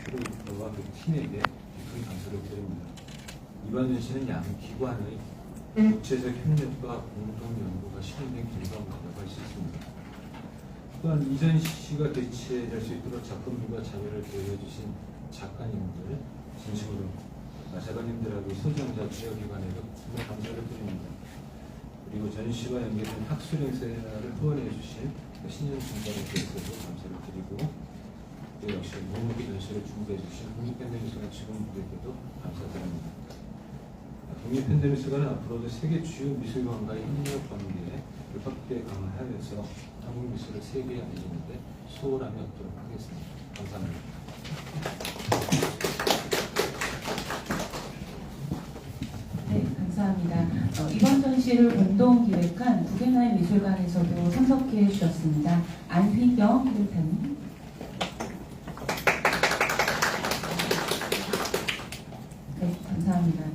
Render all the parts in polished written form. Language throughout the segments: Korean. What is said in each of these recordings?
프로젝터와 그 팀에게 깊은 감사를 드립니다. 이번 전시는 양 기관의 구체적 협력과 공동 연구가 실현된 결과물이라고 할 수 있습니다. 또한 이 전시가 개최될 수 있도록 작품들과 자료를 보여주신 작가님들 진심으로 작가님들하고 소장자 지역기관에도 정말 감사를 드립니다. 그리고 전시와 연계된 학술 행사를 후원해 주신 신년 중단에서도 감사를 드리고 또 역시 묵묵히 전시를 준비해 주신 국립현대미술관 직원분들께도 감사드립니다. 국립현대미술관은 앞으로도 세계 주요 미술관과의 협력 관계를 확대 강화하여서 한국 미술을 세계에 알리는데 소홀함이 없도록 하겠습니다. 감사합니다. 네, 감사합니다. 이번 전시를 공동 기획한 구겐하임 미술관에서도 참석해 주셨습니다. 안휘경 기획사님. 네, 감사합니다.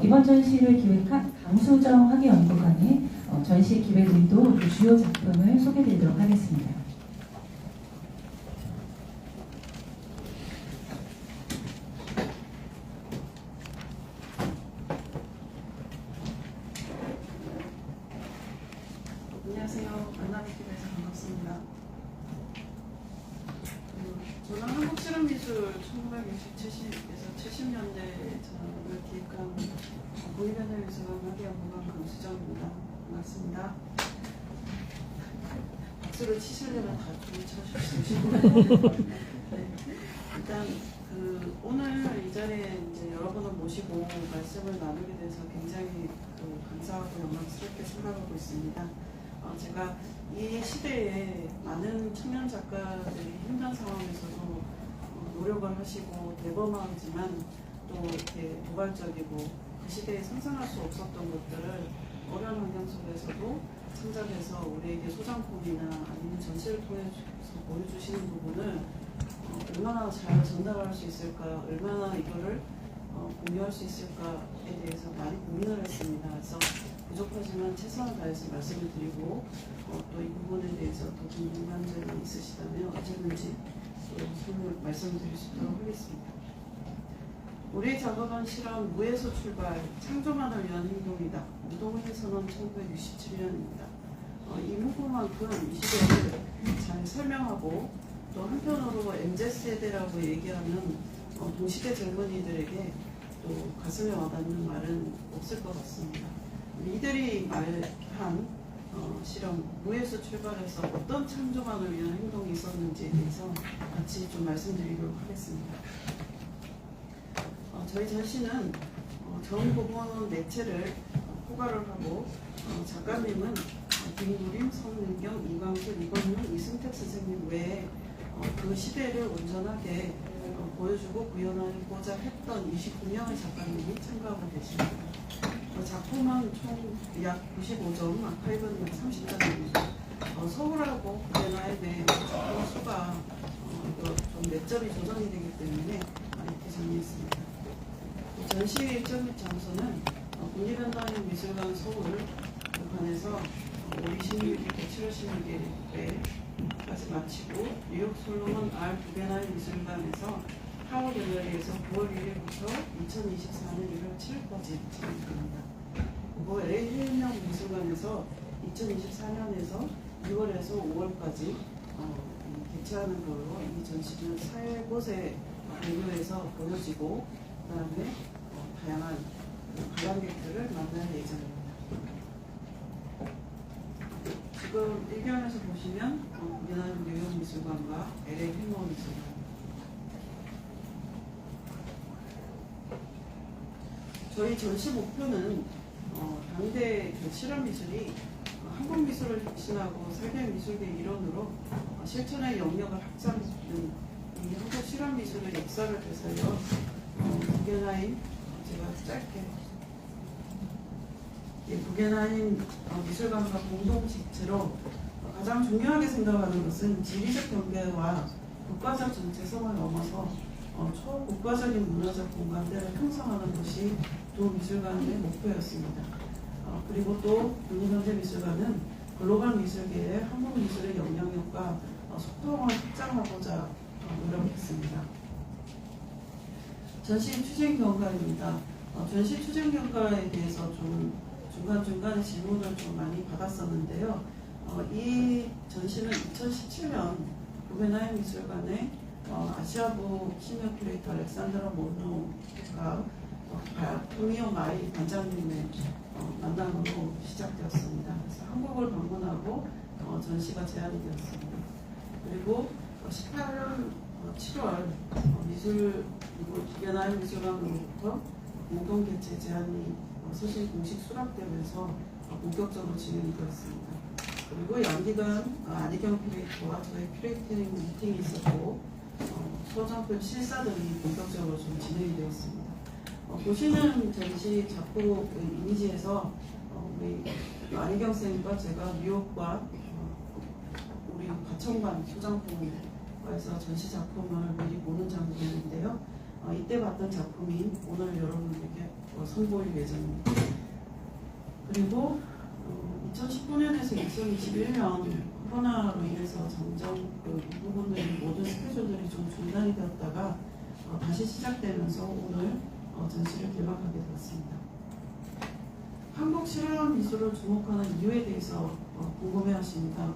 이번 전시를 기획한 강수정 학예연구관의 전시 기획 의도 주요 작품을 소개드리도록 하겠습니다. 안녕하세요. 만나뵙기에서 반갑습니다. 저는 한국실험미술 1960에서 70년대 전을 기획한 국립현대미술관 학예연구관 강수정입니다. 반갑습니다. 박수를 치시려면 다 쳐주시고 네. 일단 오늘 이 자리에 이제 여러분을 모시고 말씀을 나누게 돼서 굉장히 감사하고 영광스럽게 생각하고 있습니다. 제가 이 시대에 많은 청년 작가들이 힘든 상황에서도 노력을 하시고 대범하지만 또 이렇게 도발적이고 그 시대에 상상할 수 없었던 것들을 어려운 환경 속에서도 창작해서 우리에게 소장품이나 아니면 전시를 통해서 보여주시는 부분을 얼마나 잘 전달할 수 있을까, 얼마나 이거를 공유할 수 있을까에 대해서 많이 고민을 했습니다. 그래서 부족하지만 최선을 다해서 말씀을 드리고 또 이 부분에 대해서 더 궁금한 점이 있으시다면 언제든지 또 말씀드릴 수 있도록 하겠습니다. 우리의 작업은 실험 무에서 출발, 창조만을 위한 행동이다. 무동의 선언 1967년입니다. 이 문구만큼 이 시대를 잘 설명하고 또 한편으로 MZ세대라고 얘기하는 동시대 젊은이들에게 또 가슴에 와닿는 말은 없을 것 같습니다. 이들이 말한 실험, 무에서 출발해서 어떤 창조만을 위한 행동이 있었는지에 대해서 같이 좀 말씀드리도록 하겠습니다. 저희 전시는 전 부분 매체를 포괄을 하고 작가님은 김구림, 성민경, 이광수, 이건윤, 이승택 선생님 외에 그 시대를 온전하게 보여주고 구현하고자 했던 29명의 작가님이 참가하고 계십니다. 작품은 총 약 95점, 아카이브는 약 30점입니다. 서울하고 구겐하임의 작품 수가 좀 몇 점이 조정이 되기 때문에 이렇게 정리했습니다. 전시 일정 및 장소는 국립현대미술관 미술관 서울관에서 5월 26일부터 7월 16일까지 마치고 뉴욕 솔로몬 R 구겐하임 미술관에서 8월 8일에서 9월 1일부터 2024년 1월 7일까지 진행됩니다. 그리고 LA 힐명 미술관에서 2024년에서 6월에서 5월까지 개최하는 걸로 이 전시는 4곳에 공유해서 보여지고 그 다음에 다양한 관람객들을 만날 예정입니다. 지금 일경에서 보시면 구겐하임 뉴욕 미술관과 LA 힐머 미술관, 저희 전시 목표는 당대 실험 미술이 한국 미술을 혁신하고 세계 미술계 일원으로 실천의 영역을 확장하는 이 한국 실험 미술의 역사를 되살려 구겐하임, 제가 짧게 구겐하임 미술관과 공동 직체로 가장 중요하게 생각하는 것은 지리적 경계와 국가적 정체성을 넘어서 초국가적인 문화적 공간들을 형성하는 것이 두 미술관의 목표였습니다. 그리고 또 국립현대미술관은 글로벌 미술계의 한국 미술의 영향력과 소통을 확장하고자 노력했습니다. 전시 추진 경과입니다. 전시 추진 경과에 대해서 좀 중간중간에 질문을 좀 많이 받았었는데요. 이 전시는 2017년 구겐하임 미술관의 아시아부 시니어 큐레이터 알렉산드라 모누가 토미오 마이 관장님의 만남으로 시작되었습니다. 그래서 한국을 방문하고 전시가 제안이 되었습니다. 그리고 18년 7월 구겐하임 미술관으로부터 공동 개최 제안이 서신 공식 수락되면서 본격적으로 진행이 되었습니다. 그리고 양기간 안희경 큐레이터와 저희 큐레이터링 미팅이 있었고 소장품 실사들이 본격적으로 좀 진행이 되었습니다. 보시는 전시 작품 이미지에서 우리 안희경 쌤과 제가 뉴욕과 우리 과천관 소장품과에서 전시 작품을 미리 보는 장면인데요. 이때 봤던 작품이 오늘 여러분에게 선보일 예정입니다. 그리고 2019년에서 2021년 코로나로 인해서 점점 이 부분들이 모든 스케줄들이 좀 중단이 되었다가 다시 시작되면서 오늘 전시를 개막하게 되었습니다. 한국 실험 미술을 주목하는 이유에 대해서 궁금해하십니다.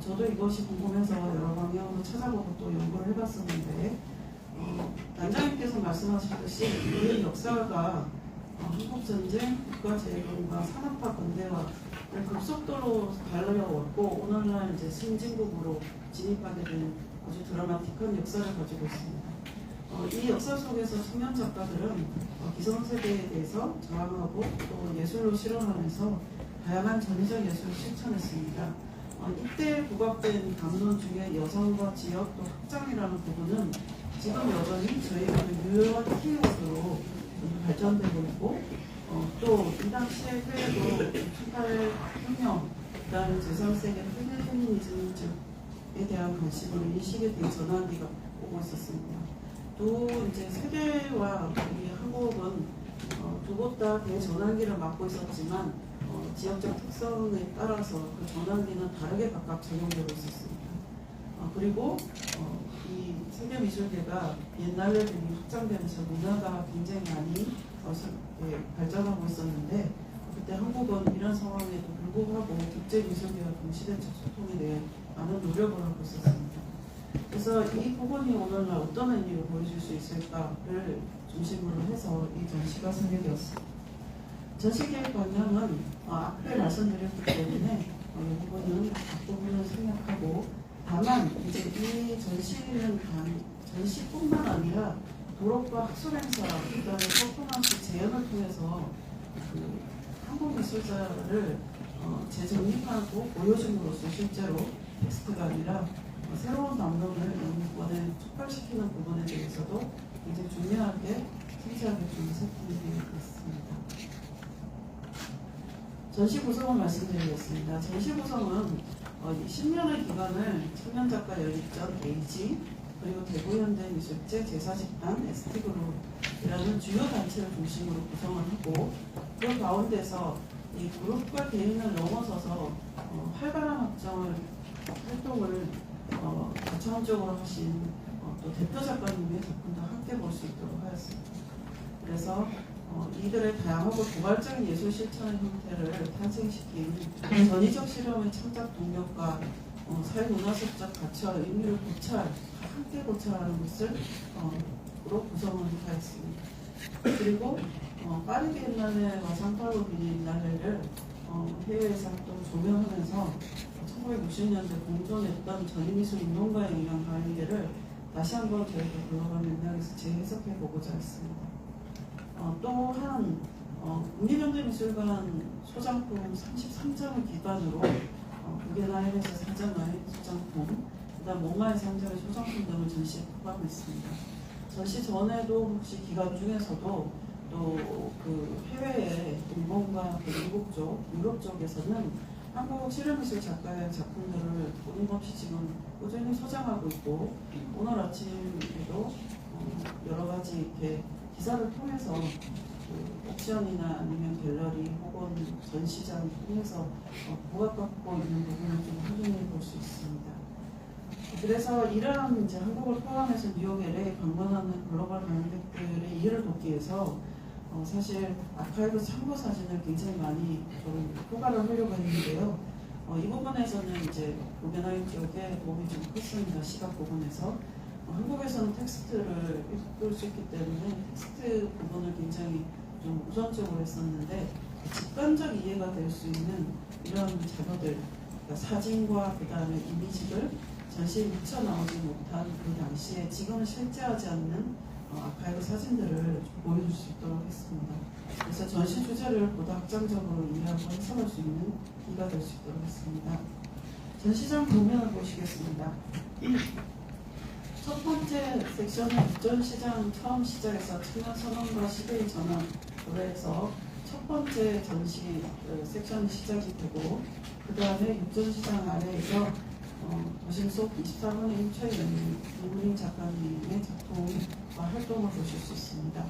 저도 이것이 궁금해서 여러 방향으로 찾아보고 또 연구를 해봤었는데 단장님께서 말씀하셨듯이 이 역사가 한국전쟁, 국가재건과 산업화 근대화를 급속도로 달려왔고 오늘날 이제 신진국으로 진입하게 된 아주 드라마틱한 역사를 가지고 있습니다. 이 역사 속에서 청년 작가들은 기성세대에 대해서 저항하고 또 예술로 실험하면서 다양한 전위적 예술을 실천했습니다. 이때 부각된 담론 중에 여성과 지역 또 확장이라는 부분은 지금 여전히 저희에게 유효한 키워드로 발전되고 있고 또 이 당시에 그래도 18혁명 그다음에 제3세계 페미니즘에 대한 관심을 이 시기에 대해 전환기가 오고 있었습니다. 또 이제 세계와 우리 한국은 두 곳 다 대전환기를 맞고 있었지만 지역적 특성에 따라서 그 전환기는 다르게 각각 적용되고 있었습니다. 그리고 이 세계미술계가 옛날에 비해 확장되면서 문화가 굉장히 많이 발전하고 있었는데 그때 한국은 이런 상황에도 불구하고 국제미술계와 동시대적 소통에 대해 많은 노력을 하고 있었습니다. 그래서 이 부분이 오늘날 어떤 의미를 보여줄 수 있을까를 중심으로 해서 이 전시가 설계되었습니다. 전시계획 방향은 앞에 말씀드렸기 때문에 이 부분은 앞부분을 생략하고 다만 이제 이 전시는 전시뿐만 아니라 도록과 학술 행사, 그다음에 퍼포먼스 재현을 통해서 그 한국 미술자를 재정립하고 보여줌으로써 실제로 텍스트가 아니라 새로운 담론을 연구권에 촉발시키는 부분에 대해서도 굉장히 중요하게 세세하게 좀 세팅이 되어 있습니다. 전시 구성을 말씀드리겠습니다. 전시 구성은 10년의 기간을 청년 작가 연립전 에이지 그리고 대구현대미술제 제사집단 ST그룹이라는 주요 단체를 중심으로 구성을 하고 그 가운데서 이 그룹과 개인을 넘어서서 활발한 활동을 다차원적으로 하신 또 대표 작가님의 작품도 함께 볼 수 있도록 하였습니다. 그래서 이들의 다양하고 도발적인 예술 실천의 형태를 탄생시킨 전위적 실험의 창작 동력과 사회문화사적 가치와 의미를 함께 고찰하는 것을 구성을 하였습니다. 그리고 빠르게 옛날에와 상파로 비닐날레를 해외에서 또 조명하면서 1960년대 공존했던 전위미술 운동가에 의한 관계를 다시 한번 저희가 글로벌 맥락에서 재해석해 보고자 했습니다. 또한 국립현대미술관 소장품 33점을 기반으로 구겐하임에서 상장한 소장품, 그다음 몽마의 상장의 소장품 등을 전시에 포함했습니다. 전시 전에도 혹시 기간 중에서도 또 그 해외의 일본과 미국 쪽, 유럽 쪽에서는 한국 실험미술 작가의 작품들을 끊임없이 지금 꾸준히 소장하고 있고 오늘 아침에도 여러 가지 이렇게 기사를 통해서 옥션이나 아니면 갤러리 혹은 전시장을 통해서 부각받고 있는 부분을 좀 확인해 볼 수 있습니다. 그래서 이러한 이제 한국을 포함해서 뉴욕, LA 방문하는 글로벌 관광객들의 이해를 돕기 위해서 사실 아카이브 참고 사진을 굉장히 많이 좀 효과를 하려고 했는데요. 이 부분에서는 이제 로베나인 지역에 도움이 좀 컸습니다. 시각 부분에서. 한국에서는 텍스트를 읽을 수 있기 때문에 텍스트 부분을 굉장히 좀 우선적으로 했었는데 직관적 이해가 될 수 있는 이런 자료들, 그러니까 사진과 그 다음에 이미지들 전시에 묻혀 나오지 못한 그 당시에 지금은 실제하지 않는 아카이브 사진들을 보여줄 수 있도록 했습니다. 그래서 전시 주제를 보다 확장적으로 이해하고 해석할 수 있는 기가 될 수 있도록 했습니다. 전시장 도면을 보시겠습니다. 첫 번째 섹션은 육전시장 처음 시작해서 청년선언과 시대의 전환으로 해서 첫 번째 전시 섹션이 시작이 되고 그 다음에 육전시장 아래에서 도심 속 24분의 1초의 연인 이무림 작가님의 작품과 활동을 보실 수 있습니다.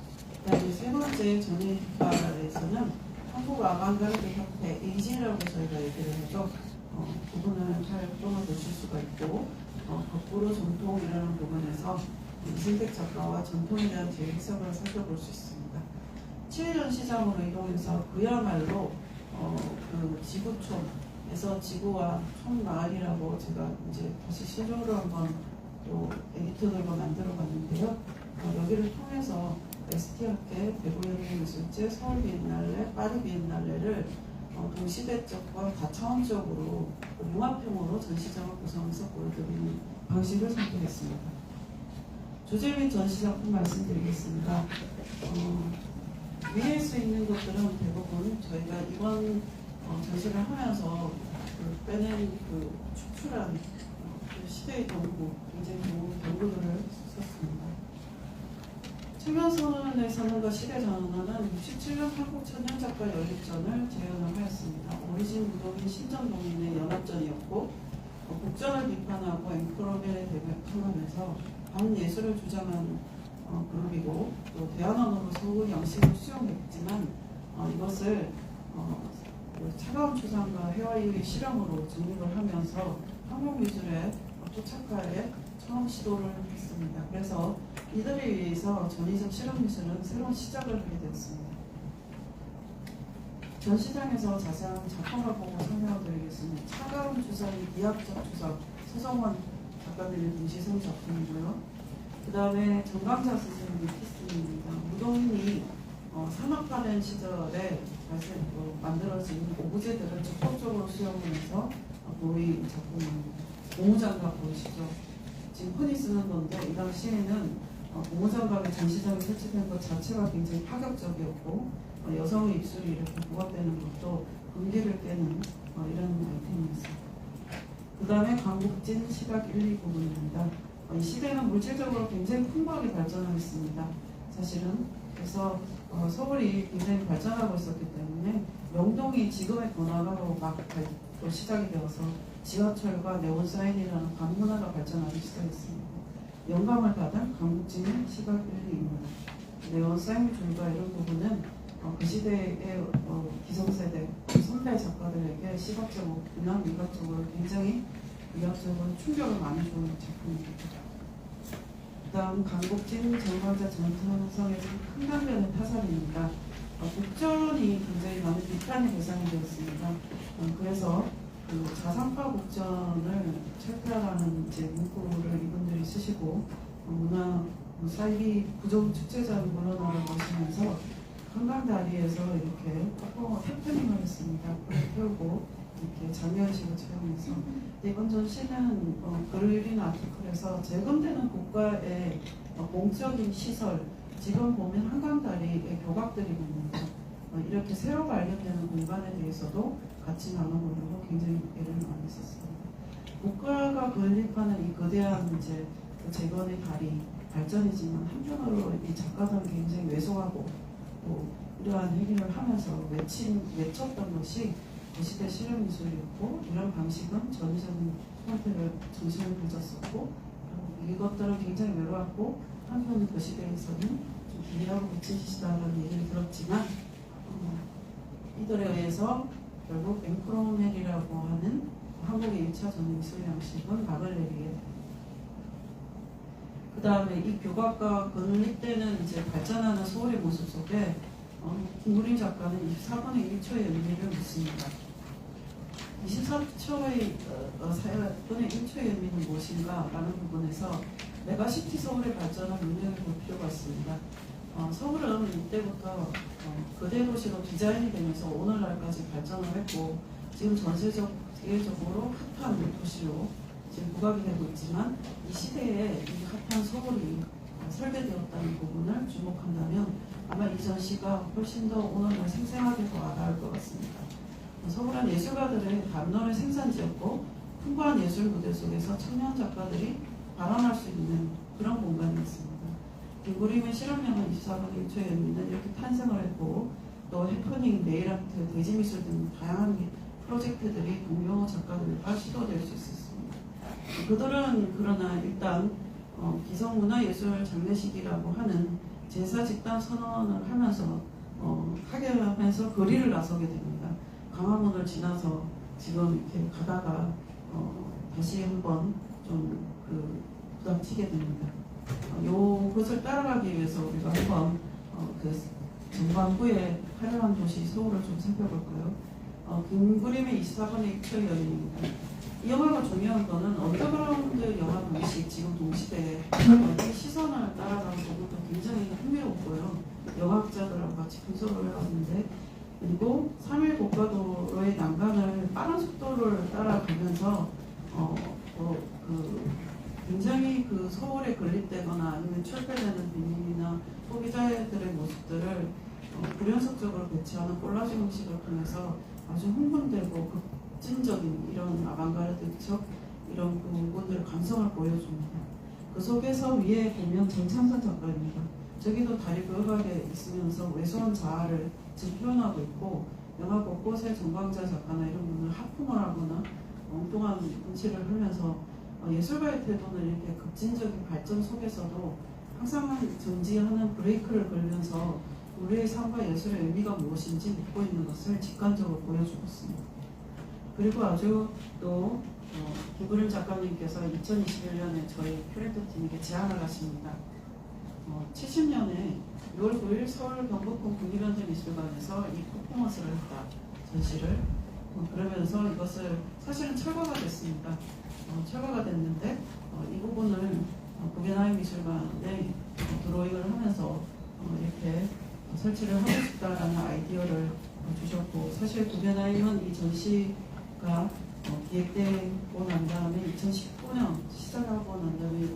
그 다음에 세 번째 전시관에서는 한국 아방가르드 협회 AG라고 저희가 얘기를 해서 부분을 활동을 보실 수가 있고 거꾸로 전통이라는 부분에서 이승택 작가와 전통에 대한 제 해석을 살펴볼 수 있습니다. 7년 시장으로 이동해서 그야말로 그 지구촌에서 지구와 촌마을이라고 제가 이제 다시 시조를 한번 또 에디터들과 만들어 봤는데요. 여기를 통해서 ST학계, 대구현대미술제, 서울비엔날레, 파리비엔날레를 동시대적과 다차원적으로 융합형으로 전시장을 구성해서 보여드리는 방식을 선택했습니다. 주제 및 전시작품 말씀드리겠습니다. 위에 수 있는 것들은 대부분 저희가 이번 전시를 하면서 빼낸 축출한 시대의 경구, 굉장히 좋은 경구들을 썼습니다. 청년선언의 선언과 시대전환은 67년 한국 청년작가 연립전을 재현을 하였습니다. 오리진 무도민 신전동인의 연합전이었고 국전을 비판하고 앵크로벨의 대변하면서 반예술을 주장하는 그룹이고 또 대안원으로 서울 양식을 수용했지만 이것을 차가운 추상과 해와 이유의 실험으로 정립을 하면서 한국 미술의 토착화에 처음 시도를 했습니다. 그래서 이들에 의해서 전위적 실험미술은 새로운 시작을 하게 되었습니다. 전시장에서 자세한 작품을 보고 설명을 드리겠습니다. 차가운 주사위 미학적 주석 서정원 작가님의 동시성 작품이고요. 그 다음에 정강자 스승의 피스입니다. 무동인이 산업화된 시절에 만들어진 오브제들을 적극적으로 수용해서 보인 작품입니다. 고무장갑 보이시죠? 지금 흔히 쓰는 건데 이 당시에는 고무장갑의 전시장에 설치된 것 자체가 굉장히 파격적이었고 여성의 입술이 이렇게 부각되는 것도 금기를 깨는 이런 아이템이었습니다. 그 다음에 광국진 시각 1, 2 부분입니다. 이 시대는 물질적으로 굉장히 풍부하게 발전했습니다. 사실은 그래서 서울이 굉장히 발전하고 있었기 때문에 명동이 지금의 번화가로 막 시작이 되어서 지하철과 네온사인이라는 광문화가 발전하기 시작했습니다. 영감을 받은 광국진의 시각 1, 2입니다. 네온사인 줄과 이런 부분은 그 시대의 기성세대, 선배 작가들에게 시각적으로나 미각적으로 굉장히 미학적으로 충격을 많이 주는 작품입니다. 그 다음 강국진 정강자 전통성의 큰 강변의 타살입니다. 국전이 굉장히 많은 비판의 대상이 되었습니다. 그래서 그 자상파 국전을 철폐하라는 이제 문구를 이분들이 쓰시고 문화 사이비 부정 축제자를 물러나라고 하시면서 한강다리에서 이렇게 탭닝을 했습니다. 불을 태우고 이렇게 장례식을 촬영해서 이번 전시는 그린 아티클에서 재건되는 국가의 공적인 시설, 지금 보면 한강다리의 교각들이 있는데 이렇게 새로 발견되는 공간에 대해서도 같이 나눠보려고 굉장히 애를 많이 썼습니다. 국가가 건립하는 이 거대한 이제 재건의 다리 발전이지만 한편으로 이 작가들은 굉장히 왜소하고 또 이러한 얘기를 하면서 외쳤던 것이 그 시대 실험미술이었고 이런 방식은 전위적인 형태를 정신을 가졌었고 이것들은 굉장히 외로웠고 한편 그 시대에서는 좀 기이하고 미친 짓이다라는 얘기를 들었지만 이들에 의해서 결국 앵크로멜이라고 하는 한국의 1차 전위미술 양식은 막을 내리게 그 다음에 이 교각과 건립되는 이제 발전하는 서울의 모습 속에 김구림 작가는 24분의 1초의 의미를 묻습니다. 24초의 4분의 1초의 의미는 무엇인가? 라는 부분에서 메가시티 서울의 발전을 눈여겨볼 필요가 있습니다. 서울은 이때부터 거대 도시로 디자인이 되면서 오늘날까지 발전을 했고 지금 전 세계적으로 핫한 도시로 지금 부각이 되고 있지만 이 시대에 이 핫한 서울이 설계되었다는 부분을 주목한다면 아마 이 전시가 훨씬 더 오늘날 생생하게 더 와닿을 것 같습니다. 서울은 예술가들의 담론의 생산지였고 풍부한 예술 무대 속에서 청년 작가들이 발언할 수 있는 그런 공간이었습니다. 김구림의 실험영화 24분의 1초의 의미는 이렇게 탄생을 했고 또 해퍼닝, 네일아트, 대지미술 등 다양한 프로젝트들이 동료 작가들과 시도될 수 있었습니다. 그들은 그러나 일단 기성문화예술 장례식이라고 하는 제사 집단 선언을 하면서 하게 하면서 거리를 나서게 됩니다. 광화문을 지나서 지금 이렇게 가다가 다시 한번 좀 부닥치게 됩니다. 요것을 따라가기 위해서 우리가 한번 그 전반부의 화려한 도시 서울을 좀 살펴볼까요? 김구림의 24분의 1초의 여인입니다. 이 영화가 중요한 거는 언더그라운드 영화 동시 지금 동시대에 이 시선을 따라가는 부분도 굉장히 흥미롭고요. 영화학자들하고 같이 분석을 해봤는데 그리고 3일 고가도로의 난간을 빠른 속도를 따라가면서 굉장히 그 서울에 건립되거나 아니면 철폐되는 비밀이나 소비자들의 모습들을 불연속적으로 배치하는 콜라주 형식을 통해서 아주 흥분되고 급진적인 이런 아방가르드적 이런 부분들 감성을 보여줍니다. 그 속에서 위에 보면 정창선 작가입니다. 저기도 다리 부여하게 있으면서 왜소한 자아를 지금 표현하고 있고 영화 곳곳에 정광자 작가나 이런 분들 하품을 하거나 엉뚱한 분치를 하면서 예술가의 태도는 이렇게 급진적인 발전 속에서도 항상 정지하는 브레이크를 걸면서 우리의 삶과 예술의 의미가 무엇인지 묻고 있는 것을 직관적으로 보여주고 있습니다. 그리고 아주 또 김구림 작가님께서 2021년에 저희 큐레이터 팀에게 제안을 하십니다. 70년에 6월 9일 서울 경복궁 국립현대미술관에서 이 퍼포먼스를 했다. 전시를. 그러면서 이것을 사실은 철거가 됐습니다. 철거가 됐는데 이 부분을 구겐하임 미술관에 드로잉을 하면서 이렇게 설치를 하고 싶다라는 아이디어를 주셨고 사실 구겐하임은 이 전시가 기획되고 난 다음에 2019년 시작하고 난 다음에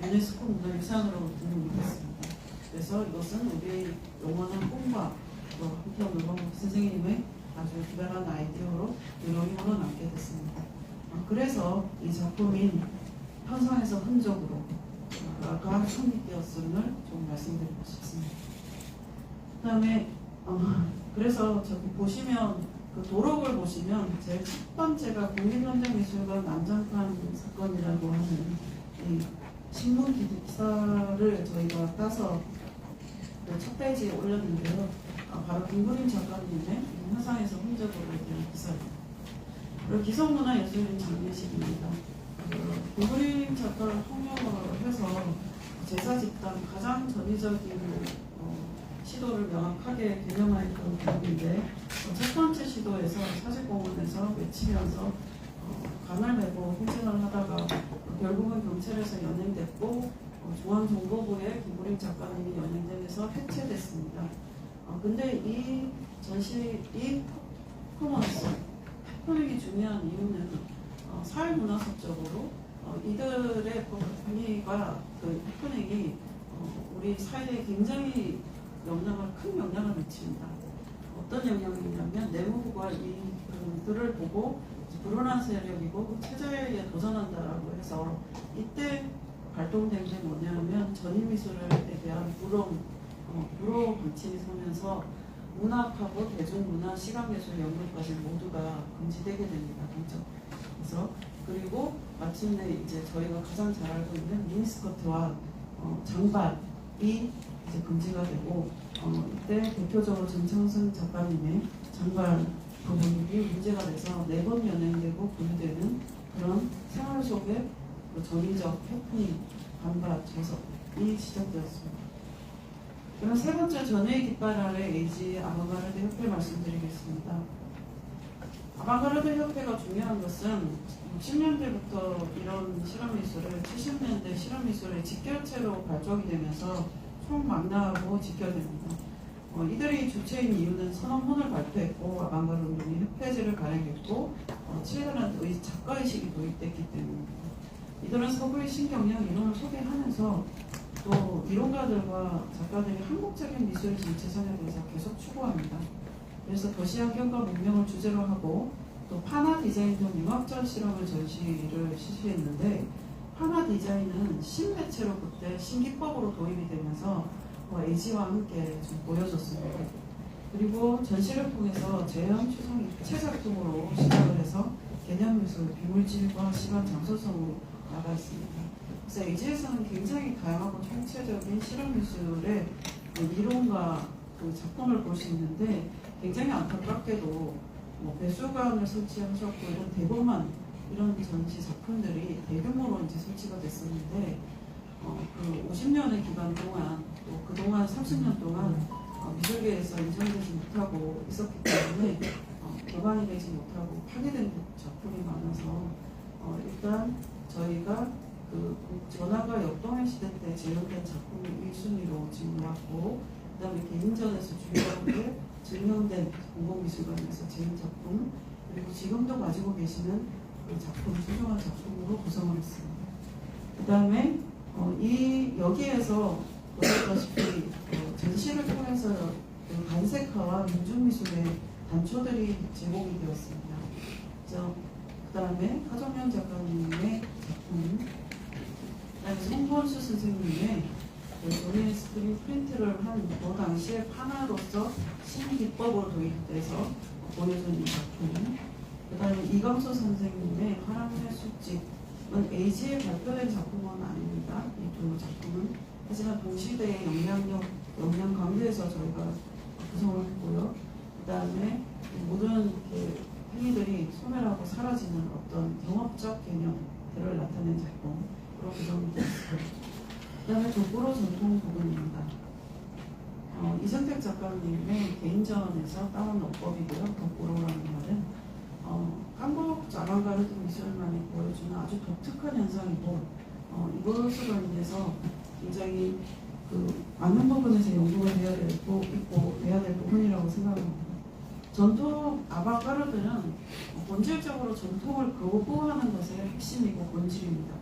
유네스코 문화유산으로 등록이 됐습니다. 그래서 이것은 우리의 영원한 꿈과 또 한편으로 선생님의 아주 기발한 아이디어로 유로이모로 남게 됐습니다. 그래서 이 작품인 현상에서 흔적으로 가 성립되었음을 좀 말씀드리고 싶습니다. 그 다음에 그래서 저기 보시면 그 도록을 보시면 제일 첫 번째가 국립현대미술관 난장판 사건이라고 하는 이 신문 기사를 저희가 따서 첫 페이지에 올렸는데요. 바로 김구림 작가님의 현상에서 흔적으로 대한 기사입니다. 그리고 기성문화예술인 장례식입니다. 김구림 작가를 통역을 해서 제사 집단 가장 전위적인 시도를 명확하게 개념화했던 부분인데 첫 번째 시도에서 사직공원에서 외치면서 관을 메고 행진을 하다가 결국은 경찰에서 연행됐고 중앙정보부에 김구림 작가님이 연행되면서 해체됐습니다. 근데 이 전시, 이 퍼포먼스, 해프닝이 중요한 이유는 사회문화사적으로 이들의 행위가 그 해프닝이 우리 사회에 굉장히 큰 영향을 미칩니다. 어떤 영향이냐면 내무부가 이들을 보고 불온한 세력이고 체제에 도전한다라고 해서 이때 발동된 게 뭐냐면 전위미술에 대한 불호 방침이 서면서 문학하고 대중문화, 시각예술 연구까지 모두가 금지되게 됩니다. 그래서 그리고 마침내 이제 저희가 가장 잘 알고 있는 미니스커트와 장발이 이제 금지가 되고 이때 대표적으로 정창선 작가님의 장발 부분이 문제가 돼서 4번 연행되고 분류되는 그런 생활 속에 그 전위적 해프닝, 반발, 저석이 시작되었습니다. 그럼 세 번째 전회의 깃발 아래 에이지 아방가르드 협회 말씀드리겠습니다. 아방가르드 협회가 중요한 것은 60년대부터 이런 실험미술을 70년대 실험미술의 직결체로 발족이 되면서 총망라하고 직결됩니다. 이들이 주체인 이유는 선언문을 발표했고 아방가르드 운동이 협회제를 발행했고 치열한 작가의식이 도입됐기 때문입니다. 이들은 서구의 신경영 이론을 소개하면서 또 이론가들과 작가들이 한국적인 미술 정체성에 대해서 계속 추구합니다. 그래서 도시환경과 문명을 주제로 하고 또 파나 디자인 등 융합적 실험을 전시를 실시했는데 파나 디자인은 신매체로 그때 신기법으로 도입이 되면서 에이지와 함께 좀 보여줬습니다. 그리고 전시를 통해서 재현 추상 입체 작품으로 시작을 해서 개념미술, 비물질과 시간 장소성으로 나가 있습니다. 그래서 에이지에서는 굉장히 다양하고 총체적인 실험미술의 이론과 그 작품을 볼 수 있는데 굉장히 안타깝게도 배수관을 설치하셨고 이런 대범한 이런 전시 작품들이 대규모로 이제 설치가 됐었는데 그 50년의 기간 동안 또 그동안 30년 동안 미술계에서 인정되지 못하고 있었기 때문에 개관이 되지 못하고 파괴된 작품이 많아서 일단 저희가 그 전화가 역동의 시대 때 재현된 작품을 1순위로 지금왔고 그 다음에 개인전에서 주요하게 증명된 공공미술관에서 재현 작품 그리고 지금도 가지고 계시는 그 작품, 소중한 작품으로 구성을 했습니다. 그 다음에 여기에서 보셨다시피 전시를 통해서 그 간색화와 민중미술의 단초들이 제공이 되었습니다. 그 다음에 하정면 작가님의 작품, 그 다음에 송건수 선생님의 전에 스크린 프린트를 한 그 당시에 파나로서 신기법으로 도입돼서 보여준 이 작품, 그 다음에 이광수 선생님의 화랑의 숙직은 에이지에 발표된 작품은 아닙니다. 이 두 작품은. 하지만 동시대의 영향 관계에서 저희가 구성을 했고요. 그 다음에 모든 행위들이 소멸하고 사라지는 어떤 경업적 개념들을 나타낸 작품으로 구성이 되었습니다. 그 다음에 족보로 전통 부분입니다. 이선택 작가님의 개인전에서 따온 어법이고요. 덕보로라는 말은 한국 아방가르드 미술만이 보여주는 아주 독특한 현상이고 이것으로 인해서 굉장히 많은 부분에서 연구가 되어야 될 부분이라고 생각합니다. 전통 아방가르드는 본질적으로 전통을 거부하는 것의 핵심이고 본질입니다.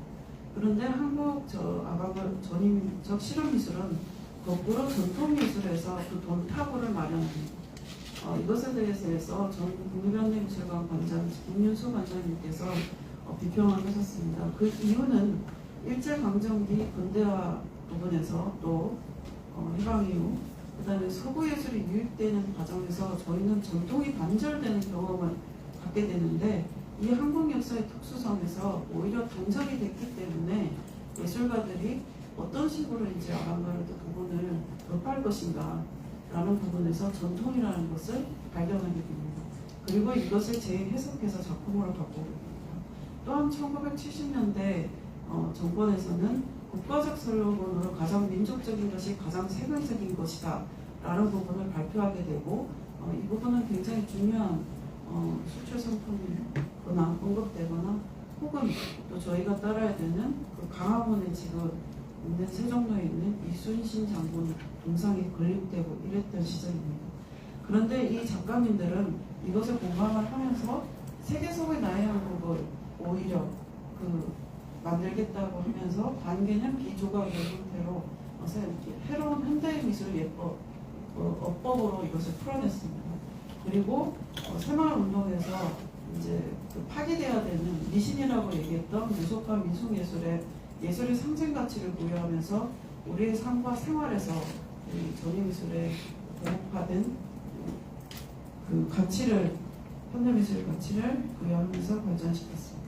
그런데 한국 전임적 실험미술은 거꾸로 전통미술에서 그 돈타구를 마련합니다. 이것에 대해서 전 국립현대미술관 관장 김윤수 관장님께서 비평을 하셨습니다. 그 이유는 일제강점기 근대화 부분에서 또 해방 이후 그 다음에 서구 예술이 유입되는 과정에서 저희는 전통이 단절되는 경험을 갖게 되는데 이 한국 역사의 특수성에서 오히려 단절이 됐기 때문에 예술가들이 어떤 식으로 이제 아방가르드 부분을 접할 것인가 라는 부분에서 전통이라는 것을 발견하게 됩니다. 그리고 이것을 재해석해서 작품으로 바꾸게 됩니다. 또한 1970년대 정권에서는 국가적 슬로건으로 가장 민족적인 것이 가장 세계적인 것이다 라는 부분을 발표하게 되고 이 부분은 굉장히 중요한 수출 상품이거나 언급되거나 혹은 또 저희가 따라야 되는 그 강화문에 지금 있는 세종로에 있는 이순신 장군 동상이 건립되고 이랬던 시절입니다. 그런데 이 작가님들은 이것을 공감을 하면서 세계 속의 나의 한국을 오히려 만들겠다고 하면서 반개념 비조각의 형태로 새로운 현대의 미술 예법, 어법으로 이것을 풀어냈습니다. 그리고 새마을운동에서 이제 파괴되어야 되는 미신이라고 얘기했던 무속과 민속예술의 예술의 상징 가치를 부여하면서 우리의 삶과 생활에서 전위미술에 보급화된 그 가치를, 현대미술의 가치를 부여하면서 발전시켰습니다.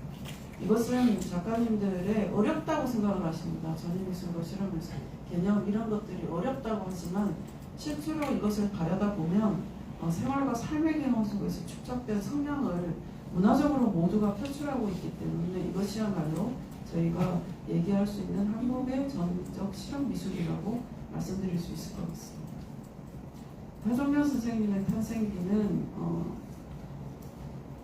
이것은 작가님들의 어렵다고 생각을 하십니다. 전위미술과 실험미술 개념 이런 것들이 어렵다고 하지만 실제로 이것을 가려다 보면 생활과 삶의 경험 속에서 축적된 성향을 문화적으로 모두가 표출하고 있기 때문에 이것이야말로 저희가 얘기할 수 있는 한국의 전적 실험 미술이라고 말씀드릴 수 있을 것 같습니다. 하정면 선생님의 탄생기는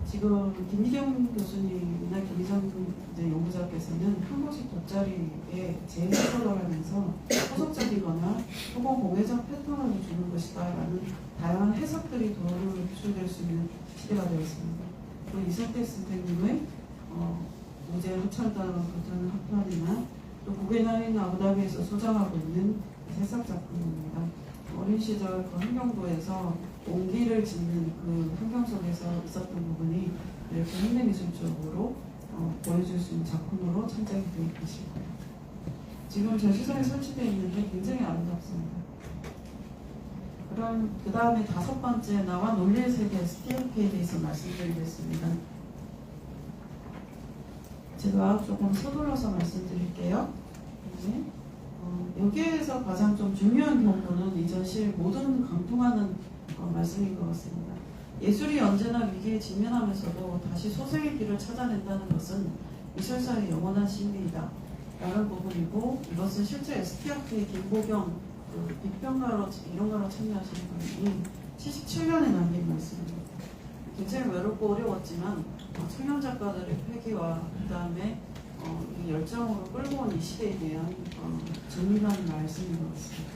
지금 김희경 교수님이나 김희정 연구자께서는 한국식 돗자리에 재해석을 하면서 후속적이거나 혹은 공예적 패턴을 주는 것이다 라는 다양한 해석들이 도출될 수 있는 시대가 되었습니다. 또 이성태 선생님의 무제 합창단 같은 합판이나 또 구겐하인 아부다비에서 소장하고 있는 새싹 작품입니다. 어린 시절 그 환경도에서 온기를 짓는 그 환경 속에서 있었던 부분이 이렇게 현대미술적으로 보여줄 수 있는 작품으로 창작이 되어 계실 거예요. 지금 전시장에 설치되어 있는데 굉장히 아름답습니다. 그럼 그 다음에 5번째 나와 논리의 세계 스티어케에 대해서 말씀드리겠습니다. 제가 조금 서둘러서 말씀드릴게요. 네. 여기에서 가장 좀 중요한 경우는 이 전시를 모두는 강통하는 말씀인 것 같습니다. 예술이 언제나 위기에 직면하면서도 다시 소생의 길을 찾아낸다는 것은 미술사의 영원한 신비이다 라는 부분이고, 이것은 실제 ST아크의 김보경 비평가로 이론가로 참여하시는 분이 77년에 남긴 말씀입니다. 굉장히 외롭고 어려웠지만 청년 작가들의 패기와 그 다음에 이 열정으로 끌고 온 이 시대에 대한 정밀한 말씀인 것 같습니다.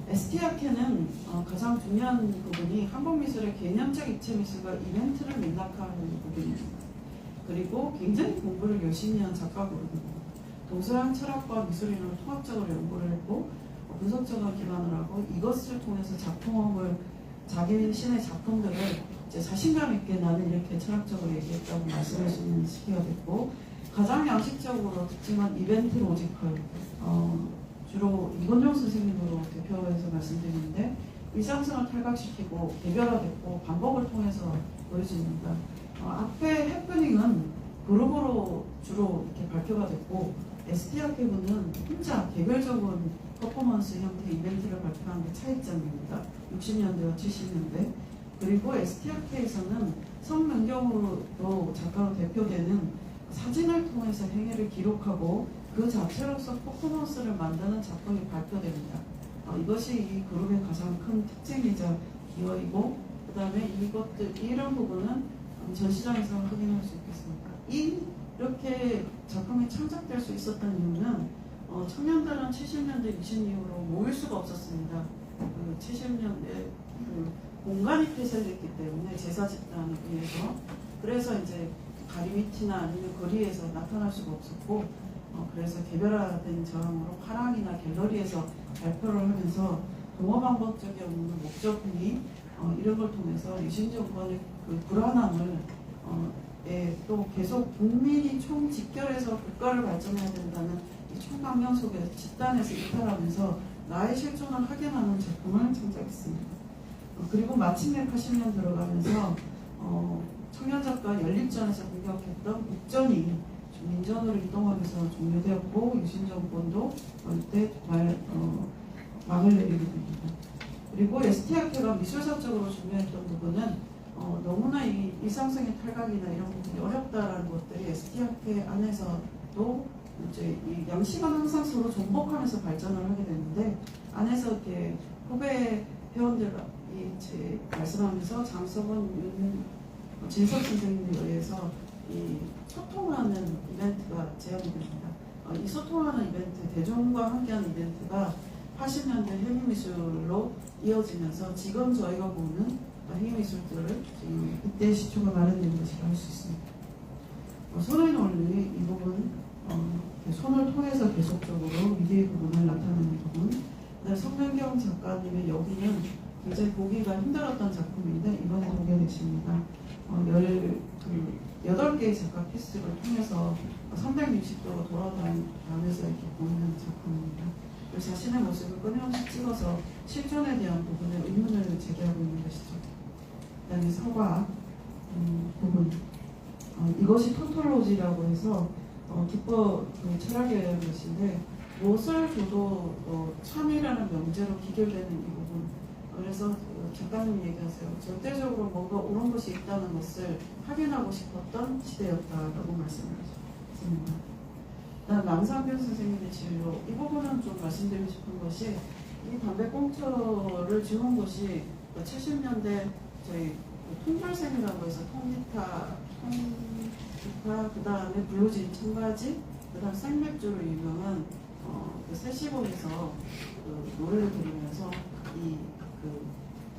ST아크는 가장 중요한 부분이 한국미술의 개념적 입체 미술과 이벤트를 맥락하는 부분입니다. 그리고 굉장히 공부를 열심히 한 작가거든요. 동서양 철학과 미술인을 통합적으로 연구를 했고 분석적인 기반을 하고 이것을 통해서 작품을 자기 신의 작품들을 이제 자신감 있게 나는 이렇게 철학적으로 얘기했다고 말씀할 수 있는 시기가 됐고, 가장 양식적으로 특징은 이벤트 로지컬, 주로 이건종 선생님으로 대표해서 말씀드리는데 일상성을 탈각시키고 개별화됐고 반복을 통해서 보여집니다. 앞에 해프닝은 그룹으로 주로 이렇게 발표가 됐고 ST아크는 혼자 개별적인 퍼포먼스 형태 이벤트를 발표한 게 차이점입니다. 60년대와 70년대. 그리고 ST아크에서는 성명경으로도 작가로 대표되는 사진을 통해서 행위를 기록하고 그 자체로서 퍼포먼스를 만드는 작품이 발표됩니다. 이것이 이 그룹의 가장 큰 특징이자 기여이고, 그 다음에 이런 부분은 전시장에서 확인할 수 있겠습니다. 이렇게 작품이 창작될 수 있었던 이유는 청년들은 70년대 유신 이후로 모일 수가 없었습니다. 그 70년대 공간이 폐쇄됐기 때문에 제사 집단에 의해서, 그래서 이제 가리미티나 아니면 거리에서 나타날 수가 없었고, 그래서 개별화된 저항으로 파랑이나 갤러리에서 발표를 하면서 동어방법적인 목적이 이런 걸 통해서 유신 정권의 그 불안함을 또 계속 국민이 총집결해서 국가를 발전해야 된다는 이 총강령 속에서 집단에서 이탈하면서 나의 실존을 확인하는 작품을 창작했습니다. 그리고 마침내 80년 들어가면서 청년 작가 연립전에서 공격했던 북전이 민전으로 이동하면서 종료되었고 유신 정권도 이때 막을 내리게 됩니다. 그리고 ST아크가 미술사적으로 중요했던 부분은 너무나 이 일상성의 탈각이나 이런 부분이 어렵다라는 것들이 ST아크 안에서도 이제 이 양식은 항상 서로 존복하면서 발전을 하게 되는데, 안에서 이렇게 후배 회원들이 이제 말씀하면서 장석원, 진석 선생님에 의해서 이 소통하는 이벤트가 제안이 됩니다. 이 소통하는 이벤트, 대중과 함께하는 이벤트가 80년대 행위미술로 이어지면서 지금 저희가 보는 행위미술들을 지금 이때 시초가 마련된 것이라고 할 수 있습니다. 손의 논리 이 부분, 손을 통해서 계속적으로 위기의 부분을 나타내는 부분. 그다음에 성명경 작가님의 여기는 굉장히 보기가 힘들었던 작품인데 이번에 보게 되십니다. 8개의 작가 피스를 통해서 360도 돌아다니면서 이렇게 보이는 작품입니다. 자신의 모습을 끊임없이 찍어서 실존에 대한 부분에 의문을 제기하고 있는 것이죠. 그 다음에 서과 부분. 이것이 톤톨로지라고 해서 기법 철학에 대한 것인데, 무엇을 줘도 참이라는 명제로 기결되는 이 부분. 그래서 작가님 얘기하세요. 절대적으로 뭔가 옳은 것이 있다는 것을 확인하고 싶었던 시대였다라고 말씀을 하셨습니다. 그다음 남상균 선생님의 진로 이 부분은 좀 말씀드리고 싶은 것이 이 담배꽁초를 지은 곳이 70년대 저희 통발생이라고 해서 통기타, 그 다음에 블루진, 청바지, 그 다음 생맥주로 유명한 그 세시봉에서 그 노래를 들으면서 그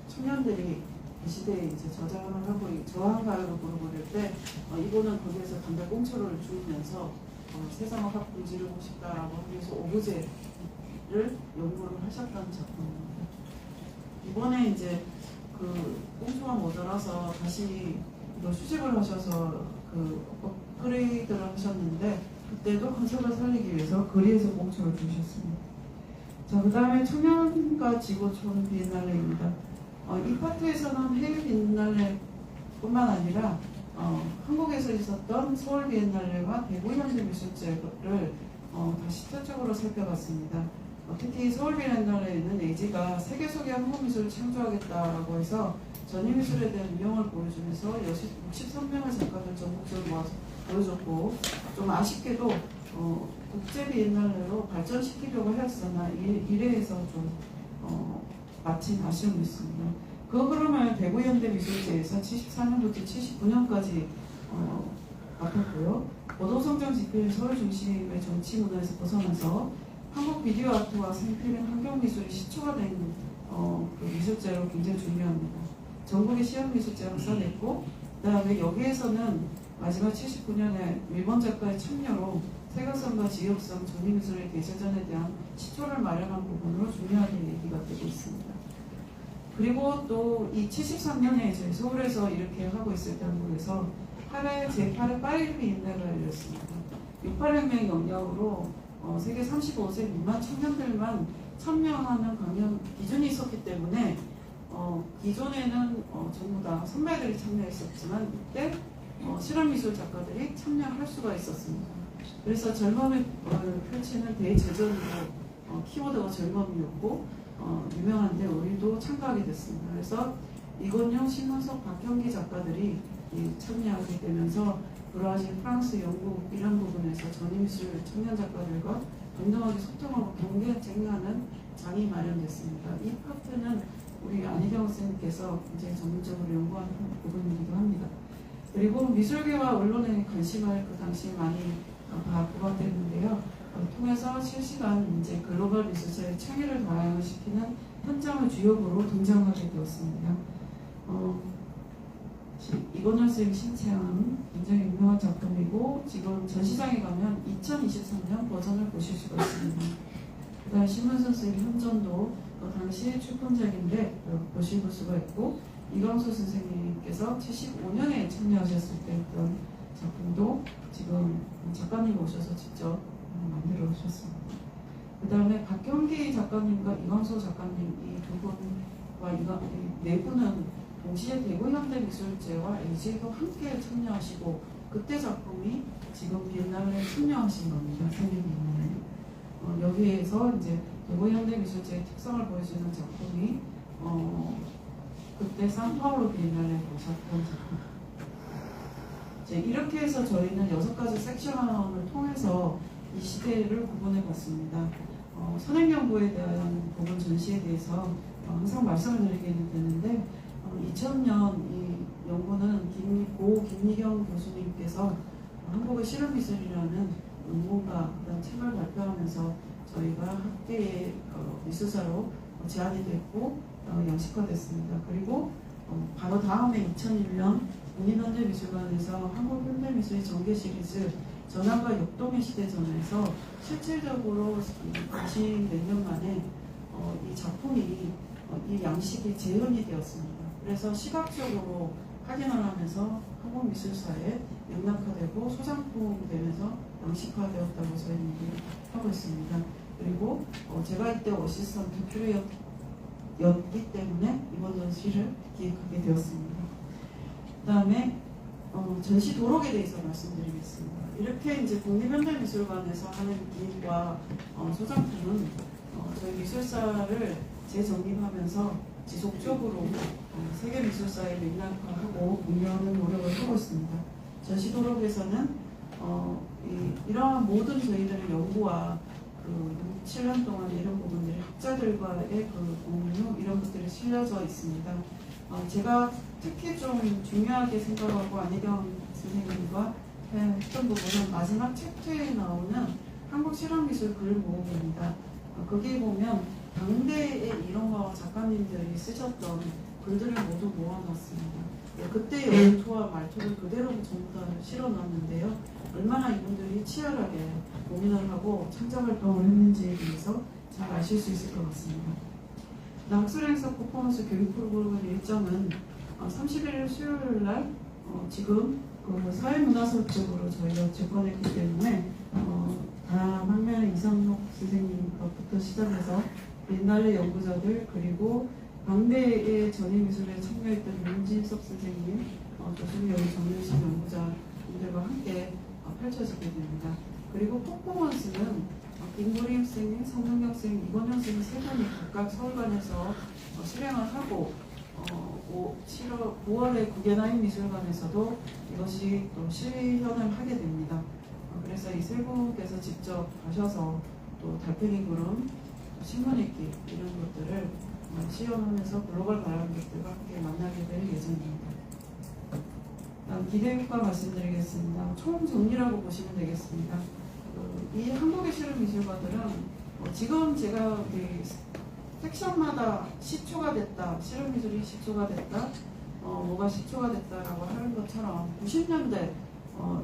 청년들이 그 시대에 이제 저장을 하고 저항가요로 부르고를 때 이분은 거기에서 담배꽁초를 주우면서 세상을 확 불지르고 싶다라고 하기 위해서 오브제를 연구를 하셨던 작품입니다. 이번에 이제 그 꽁초가 모자라서 다시 이거 수집을 하셔서 그 업그레이드를 하셨는데 그때도 컨셉을 살리기 위해서 거리에서 꽁초를 주셨습니다. 자, 그 다음에 청년과 지구촌 비엔날레입니다. 이 파트에서는 해외 비엔날레뿐만 아니라 한국에서 있었던 서울 비엔날레와 대구 현대미술제를 다시 시차적으로 살펴봤습니다. 특히 서울 비엔날레에는 에이지가 세계 속의 한국미술을 창조하겠다라고 해서 전위미술에 대한 유형을 보여주면서 63명의 작가들 전국적으로 모아서 보여줬고 좀 아쉽게도 국제 비엔날레로 발전시키려고 했으나 이래에서 좀 마친 아쉬움이 있습니다. 그 흐름을 대구 현대미술제에서 74년부터 79년까지 맡았고요. 보도성장 지필 서울 중심의 정치 문화에서 벗어나서 한국 비디오 아트와 생필름 환경미술이 시초가 된 그 미술제로 굉장히 중요합니다. 전국의 시험미술제를 써냈고 그 다음에 여기에서는 마지막 79년에 일본 작가의 참여로 세계성과 지역성, 전위미술의 대제전에 대한 시초를 마련한 부분으로 중요하게 얘기가 되고 있습니다. 그리고 또 이 73년에 저희 서울에서 이렇게 하고 있을 때 한국에서 제8회 파리 비엔날레가 열렸습니다. 68혁명 영향으로 세계 35세 미만 청년들만 참여하는 강연 기준이 있었기 때문에 기존에는 전부 다 선배들이 참여했었지만 이때 실험미술 작가들이 참여할 수가 있었습니다. 그래서 젊음을 펼치는 대제전으로 키워드가 젊음이었고 유명한데 우리도 참가하게 됐습니다. 그래서 이건영, 신문석, 박형기 작가들이 참여하게 되면서 브라질, 프랑스, 영국 이런 부분에서 전위미술 청년 작가들과 동등하게 소통하고 경쟁하는 장이 마련됐습니다. 이 파트는 우리 안희경 선생님께서 굉장히 전문적으로 연구하는 부분이기도 합니다. 그리고 미술계와 언론의 관심을 그 당시 많이 받고 됐는데요. 통해서 실시간 이제 글로벌 미술사의 창의를 다양화시키는 현장의 주역으로 등장하게 되었습니다. 이건현 선생님 신체한 굉장히 유명한 작품이고 지금 전시장에 가면 2023년 버전을 보실 수가 있습니다. 그 다음 신문선 선생님 현전도 당시 출품작인데 보실 수가 있고 이광수 선생님께서 75년에 참여하셨을 때 했던 작품도 지금 작가님 오셔서 직접 만들어 오셨습니다. 그 다음에 박경기 작가님과 이광수 작가님 이 두 분과 이 네 분은 동시에 대구 현대미술제와 LG에도 함께 참여하시고 그때 작품이 지금 비엔날레에 참여하신 겁니다. 세계 비엔날레. 여기에서 이제 대구 현대미술제의 특성을 보여주는 작품이 그때 산파울로 비엔날레에 오셨던 작품. 이렇게 해서 저희는 6가지 섹션을 통해서 이 시대를 구분해 봤습니다. 선행연구에 대한 부분 전시에 대해서 항상 말씀을 드리게 되는데 2000년 이 연구는 김미경 교수님께서 한국의 실험미술이라는 논문과 그다음 책을 발표하면서 저희가 학계의 미술사로 제안이 됐고 양식화됐습니다. 그리고 바로 다음에 2001년 국립현대미술관에서 한국현대미술의 전개 시리즈 전환과 역동의 시대전에서 실질적으로 20몇 년 만에 이 작품이 이 양식이 재현이 되었습니다. 그래서 시각적으로 확인을 하면서 한국미술사에 맥락화되고 소장품되면서 양식화되었다고 저희는 하고 있습니다. 그리고 제가 이때 어시스턴트 큐레이터였기 때문에 이번 전시를 기획하게 되었습니다. 그 다음에 전시 도록에 대해서 말씀드리겠습니다. 이렇게 이제 국립현대미술관에서 하는 기획과 소장품은 저희 미술사를 재정립하면서 지속적으로 세계 미술사에 맥락화하고 공유하는 노력을 하고 있습니다. 전시 도록에서는 이러한 모든 저희들의 연구와 그 7년 동안 이런 부분들이 학자들과의 그 공유 이런 것들이 실려져 있습니다. 제가 특히 좀 중요하게 생각하고 안희경 선생님과 했던 부분은 마지막 챕터에 나오는 한국실험미술 글 모음입니다. 거기에 보면 당대의 이론가와 작가님들이 쓰셨던 글들을 모두 모아놨습니다. 그때의 원투와 말투를 그대로 전부 다 실어놨는데요. 얼마나 이분들이 치열하게 고민을 하고 창작활동을 했는지에 대해서 잘 아실 수 있을 것 같습니다. 학술행사 퍼포먼스 교육 프로그램 일정은 31일 수요일 날 지금 그 사회문화사업적으로 저희가 접근했기 때문에 다음 학년의 이상록 선생님부터 시작해서 옛날의 연구자들 그리고 당대의 전위미술에 참여했던 윤진석 선생님, 조승영 정윤식 연구자분들과 함께 펼쳐지게 됩니다. 포퍼먼스는 김구림 선생님, 성능경 선생님, 이건영 선생님 세 분이 각각 서울관에서 실행을 하고 9월에 국외나인 미술관에서도 이것이 또 실현을 하게 됩니다. 그래서 이 세 분께서 직접 가셔서 또 달팽이 구름, 신문 읽기 이런 것들을 시연하면서 글로벌 관람객들과 함께 만나게 될 예정입니다. 다음 기대국과 말씀드리겠습니다. 총 정리라고 보시면 되겠습니다. 이 한국의 실험미술관들은 지금 제가 섹션마다 시초가 됐다, 실험미술이 시초가 됐다, 뭐가 시초가 됐다라고 하는 것처럼 90년대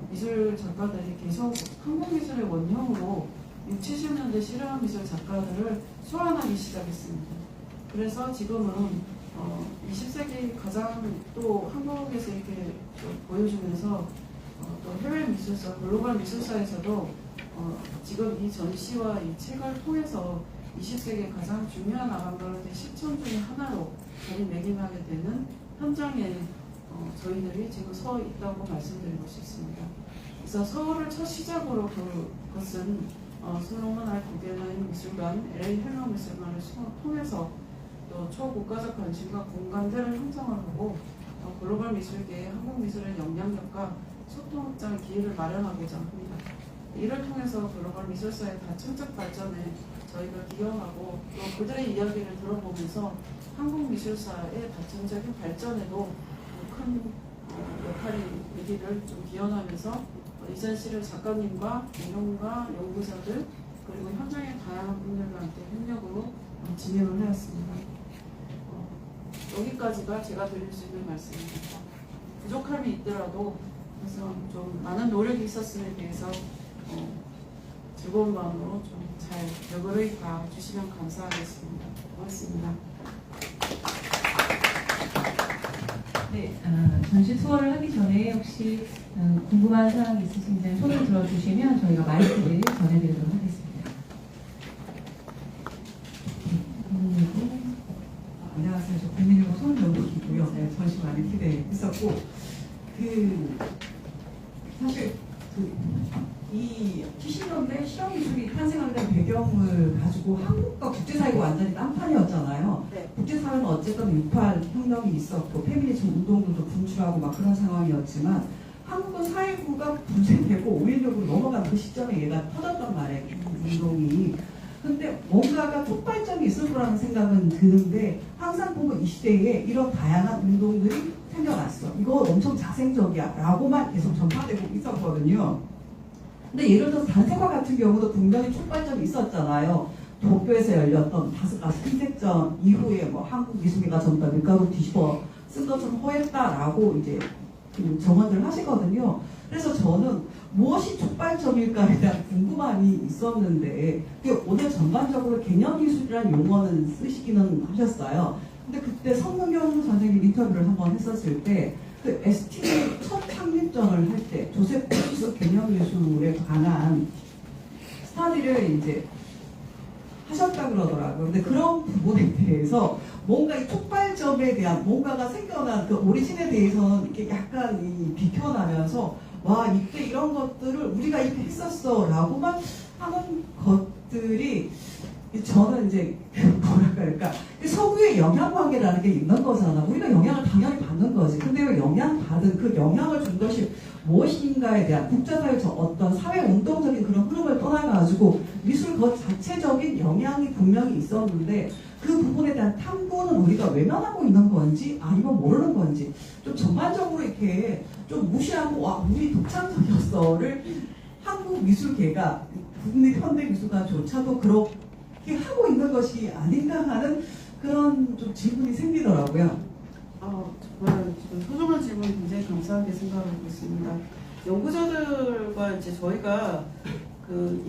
미술 작가들이 계속 한국미술의 원형으로 60, 70년대 실험미술 작가들을 소환하기 시작했습니다. 그래서 지금은 20세기 가장 또 한국에서 이렇게 보여주면서 또 해외 미술사, 글로벌 미술사에서도 지금 이 전시와 이 책을 통해서 20세기의 가장 중요한 아방가르드 실천 중의 하나로 자리매김하게 되는 현장에 저희들이 지금 서 있다고 말씀드리고 싶습니다. 그래서 서울을 첫 시작으로 그것은 솔로몬 알 구겐하임 미술관, LA 헬러 미술관을 통해서 또 초국가적 관심과 공간들을 형성을 하고 글로벌 미술계의 한국 미술의 영향력과 소통 확장 기회를 마련하고자 합니다. 이를 통해서 글로벌 미술사의 다층적 발전에 저희가 기여하고 또 그들의 이야기를 들어보면서 한국 미술사의 다층적인 발전에도 큰 역할이 되기를 좀 기원하면서 이전시를 작가님과 이론가 연구자들 그리고 현장의 다양한 분들과 함께 협력으로 진행을 하였습니다. 여기까지가 제가 드릴 수 있는 말씀입니다. 부족함이 있더라도 그래서 좀 많은 노력이 있었음에 대해서 즐거운 마음으로 좀 잘 여러분이 봐주시면 감사하겠습니다. 고맙습니다. 네, 전시 투어를 하기 전에 혹시 궁금한 사항이 있으신지 손을 들어주시면 저희가 마이크를 전해드리도록 하겠습니다. 안녕하세요. 저 국민일보 손정국이고요. 네, 전시 많이 기대했었고 사실 이 70년대 실험미술이 탄생하게 된 배경을 가지고 한국과 국제사회가 완전히 딴판이었잖아요. 네. 국제사회는 어쨌든 6.8 혁명이 있었고 페미니즘 운동들도 분출하고 막 그런 상황이었지만 한국은 사회부가 분쇄되고 5.16으로 넘어가는 그 시점에 얘가 터졌단 말이에요. 운동이. 근데 뭔가가 촉발점이 있을 거라는 생각은 드는데 항상 보면 이 시대에 이런 다양한 운동들이 생겨났어. 이거 엄청 자생적이야 라고만 계속 전파되고 있었거든요. 근데 예를 들어서 단색화 같은 경우도 분명히 촉발점이 있었잖아요. 도쿄에서 열렸던 다스가스 흰색전 이후에 뭐 한국 미술계가 전부 다 밀가루 뒤집어 쓴 것처럼 허했다라고 이제 정언을 하시거든요. 그래서 저는 무엇이 촉발점일까에 대한 궁금함이 있었는데 오늘 전반적으로 개념미술이라는 용어는 쓰시기는 하셨어요. 근데 그때 성능경 선생님 인터뷰를 한번 했었을 때 그 ST의 첫 창립전을 할 때 조셉 포스트 개념미술에 관한 스타디를 이제 하셨다 그러더라고요. 근데 그런 부분에 대해서 뭔가 이 촉발점에 대한 뭔가가 생겨난 그 오리진에 대해서는 이렇게 약간 비켜나면서 와 이때 이런 것들을 우리가 이렇게 했었어 라고만 하는 것들이 저는 이제 뭐랄까 서구의 영향관계라는 게 있는 거잖아. 우리가 영향을 당연히 받는 거지. 근데 왜 영향받은 그 영향을 준 것이 무엇인가에 대한 국제사회 어떤 사회운동적인 그런 흐름을 떠나가지고 미술 것 자체적인 영향이 분명히 있었는데 그 부분에 대한 탐구는 우리가 외면하고 있는 건지 아니면 모르는 건지 좀 전반적으로 이렇게 좀 무시하고 와 우리 독창적이었어를 한국 미술계가 국내 현대 미술가조차도 그렇게 하고 있는 것이 아닌가 하는 그런 좀 질문이 생기더라고요. 정말 소중한 질문 굉장히 감사하게 생각하고 있습니다. 연구자들과 이제 저희가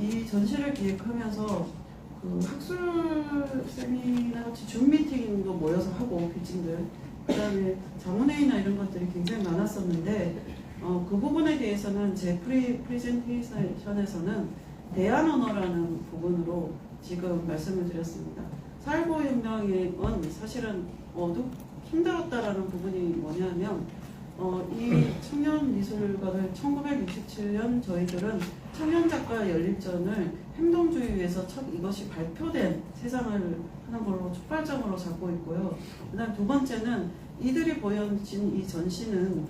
이 전시를 기획하면서 학술 세미나 같이 줌 미팅도 모여서 하고 교진들 그다음에 자문회의나 이런 것들이 굉장히 많았었는데 그 부분에 대해서는 제 프레젠테이션에서는 대안 언어라는 부분으로 지금 말씀을 드렸습니다. 4.19 혁명은 사실은 힘들었다라는 부분이 뭐냐면 이 청년 미술가들 1967년 저희들은 청년 작가 연립전을 행동주의에서 첫 이것이 발표된 세상을 하는 걸로 출발점으로 잡고 있고요. 그다음 두 번째는 이들이 보여진 이 전시는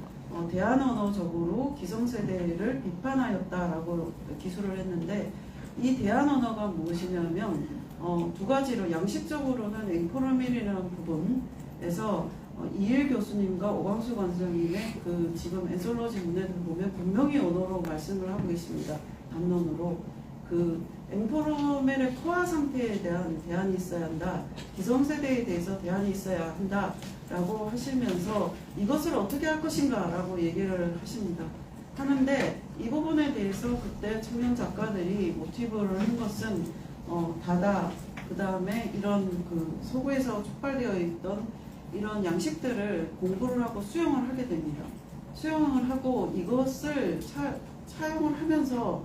대안 언어적으로 기성세대를 비판하였다라고 기술을 했는데 이 대안 언어가 무엇이냐면 두 가지로 양식적으로는 앵포르밀이라는 부분에서 이일 교수님과 오광수 관장님의 지금 엔솔로지 문제를 보면 분명히 언어로 말씀을 하고 있습니다. 담론으로 앵포르멜의 포화 상태에 대한 대안이 있어야 한다. 기성세대에 대해서 대안이 있어야 한다라고 하시면서 이것을 어떻게 할 것인가 라고 얘기를 하십니다. 하는데 이 부분에 대해서 그때 청년 작가들이 모티브를 한 것은 다다 그 다음에 이런 서구에서 촉발되어 있던 이런 양식들을 공부를 하고 수용을 하게 됩니다. 수용을 하고 이것을 차용을 하면서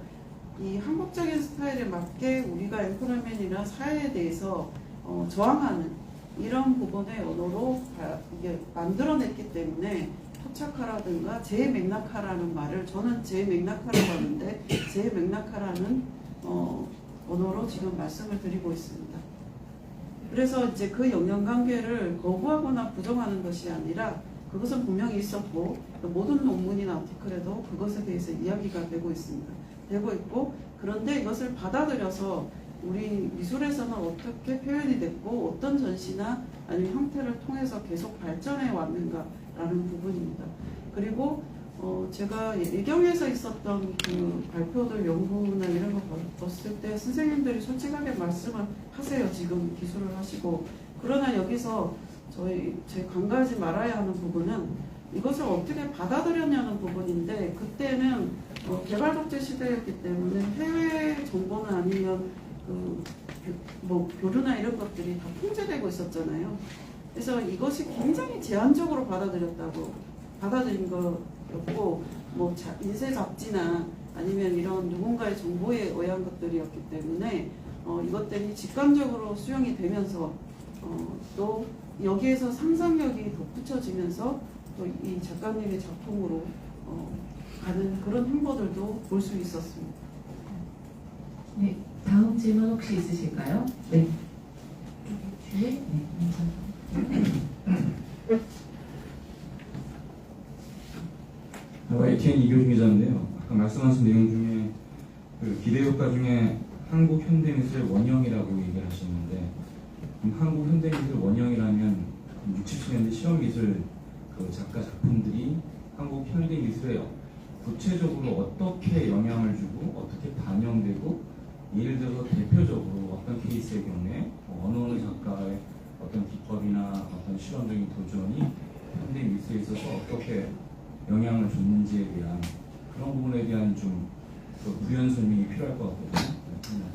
이 한국적인 스타일에 맞게 우리가 앵코르맨이나 사회에 대해서 저항하는 이런 부분의 언어로 이게 만들어냈기 때문에 토착하라든가 재맥락하라는 말을 저는 재맥락하라고 하는데 재맥락하라는 언어로 지금 말씀을 드리고 있습니다. 그래서 이제 그 영향관계를 거부하거나 부정하는 것이 아니라 그것은 분명히 있었고 모든 논문이나 아티클에도 그것에 대해서 이야기가 되고 있습니다. 되고 있고 그런데 이것을 받아들여서 우리 미술에서는 어떻게 표현이 됐고 어떤 전시나 아니면 형태를 통해서 계속 발전해 왔는가라는 부분입니다. 그리고 제가 예경에서 있었던 발표들 연구나 이런 거 봤을 때 선생님들이 솔직하게 말씀을 하세요. 지금 기술을 하시고 그러나 여기서 제 간과하지 말아야 하는 부분은 이것을 어떻게 받아들였냐는 부분인데 그때는 개발 독재 시대였기 때문에 해외 정보나 아니면 교류나 이런 것들이 다 통제되고 있었잖아요. 그래서 이것이 굉장히 제한적으로 받아들인 거였고 인쇄 잡지나 아니면 이런 누군가의 정보에 의한 것들이었기 때문에 이것들이 직관적으로 수용이 되면서 또 여기에서 상상력이 덧붙여지면서 또 이 작가님의 작품으로 가는 그런 행보들도 볼 수 있었습니다. 네, 다음 질문 혹시 있으실까요? 네. 네, ATN 이교준 기자인데요. 아까 말씀하신 내용 중에 기대효과 중에 한국 현대미술 원형이라고 얘기를 하셨는데 그럼 한국 현대미술 원형이라면 60, 70년대 실험미술 작가 작품들이 한국 현대미술에 구체적으로 어떻게 영향을 주고 어떻게 반영되고 예를 들어서 대표적으로 어떤 케이스의 경우에 어느 작가의 어떤 기법이나 어떤 실험적인 도전이 현대미술에 있어서 어떻게 영향을 줬는지에 대한 그런 부분에 대한 좀 부연 설명이 필요할 것 같거든요.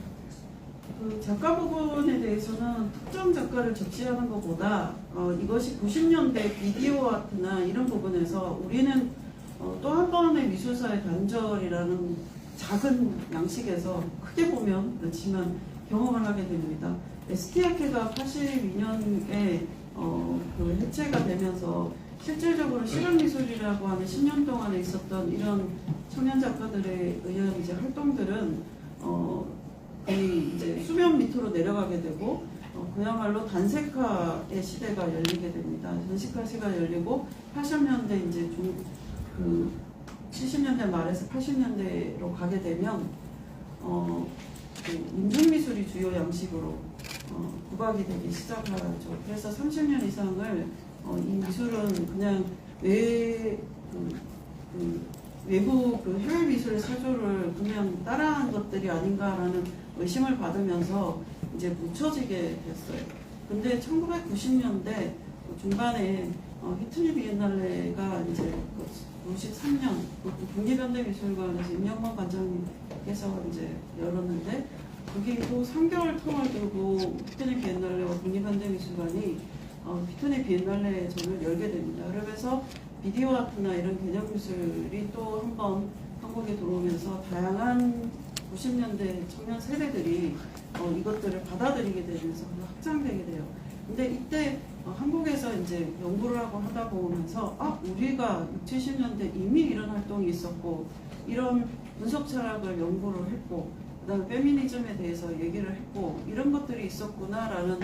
작가 부분에 대해서는 특정 작가를 적시하는 것보다 이것이 90년대 비디오 아트나 이런 부분에서 우리는 또 한 번의 미술사의 단절이라는 작은 양식에서 크게 보면 그렇지만 경험을 하게 됩니다. ST학회가 82년에 해체가 되면서 실질적으로 실험미술이라고 하는 10년 동안에 있었던 이런 청년 작가들에 의한 이제 활동들은 거의 이제 수면 밑으로 내려가게 되고 그야말로 단색화의 시대가 열리게 됩니다. 단색화 시대가 열리고 80년대 이제 좀 70년대 말에서 80년대로 가게 되면 그 민중미술이 주요 양식으로 부각이 되기 시작하죠. 그래서 30년 이상을 이 미술은 그냥 외부 그 해외 미술 사조를 그냥 따라한 것들이 아닌가라는 의심을 받으면서 이제 묻혀지게 됐어요. 근데 1990년대 중반에 히트니 비엔날레가 이제 93년 국립현대미술관에서 임영범 관장님께서 이제 열었는데 그게 또 3개월 텀을 두고 히트니 비엔날레와 국립현대미술관이 히트니 비엔날레 전을 열게 됩니다. 그러면서 비디오 아트나 이런 개념 미술이 또 한 번 한국에 들어오면서 다양한 90년대 청년 세대들이 이것들을 받아들이게 되면서 확장되게 돼요. 근데 이때 한국에서 이제 연구를 하고 하다 보면서 우리가 60, 70년대 이미 이런 활동이 있었고 이런 분석 철학을 연구를 했고 그다음에 페미니즘에 대해서 얘기를 했고 이런 것들이 있었구나라는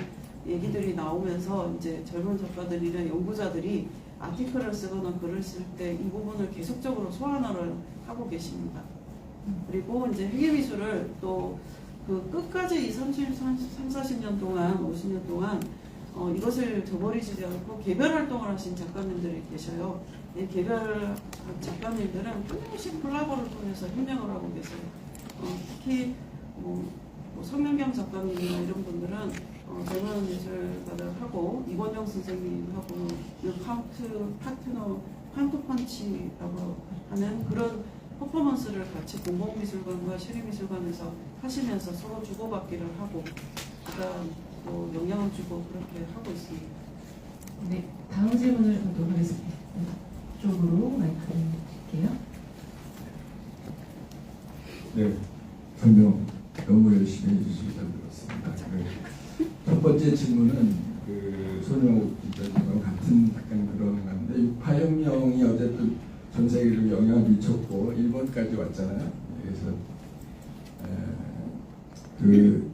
얘기들이 나오면서 이제 젊은 작가들이나 연구자들이 아티클을 쓰거나 글을 쓸 때 이 부분을 계속적으로 소환을 하고 계십니다. 그리고 이제 회계미술을 또 그 끝까지 이 40년 동안 50년 동안 이것을 저버리지 않고 개별 활동을 하신 작가님들이 계셔요. 이 개별 작가님들은 끊임없이 콜라보를 통해서 협력을 하고 계세요. 특히 성명경 작가님이나 이런 분들은 젊은 예술가들하고 이권영 선생님하고 파트펀치라고 하는 그런 퍼포먼스를 같이 공공미술관과 시립미술관에서 하시면서 서로 주고받기를 하고 그다음 또 영향을 주고 그렇게 하고 있습니다. 네, 다음 질문을 하도록 하겠습니다. 이쪽으로 마이크를 드릴게요. 네, 설명 너무 열심히 해주시기 잘 들었습니다. 첫 번째 질문은 손영욱 기자님과 같은 약간 그런 건데 6.8혁명이 어쨌든 전 세계로 영향을 미쳤고 일본까지 왔잖아요. 그래서 그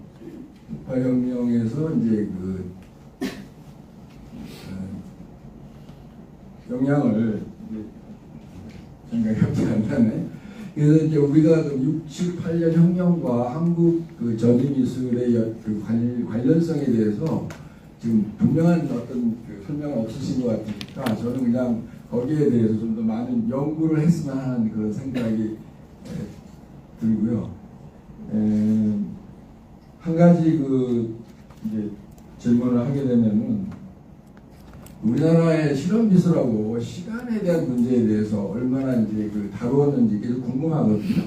6.8혁명에서 이제 영향을 생각이 갑자기 안 나네. 그래서 이제 우리가 6, 7, 8년 혁명과 한국 그 전위미술의 그 관련성에 대해서 지금 분명한 어떤 그 설명은 없으신 것 같으니까 저는 그냥 거기에 대해서 좀 더 많은 연구를 했으면 하는 그런 생각이 들고요. 한 가지 이제 질문을 하게 되면은 우리나라의 실험미술하고 시간에 대한 문제에 대해서 얼마나 이제 다루었는지 계속 궁금하거든요.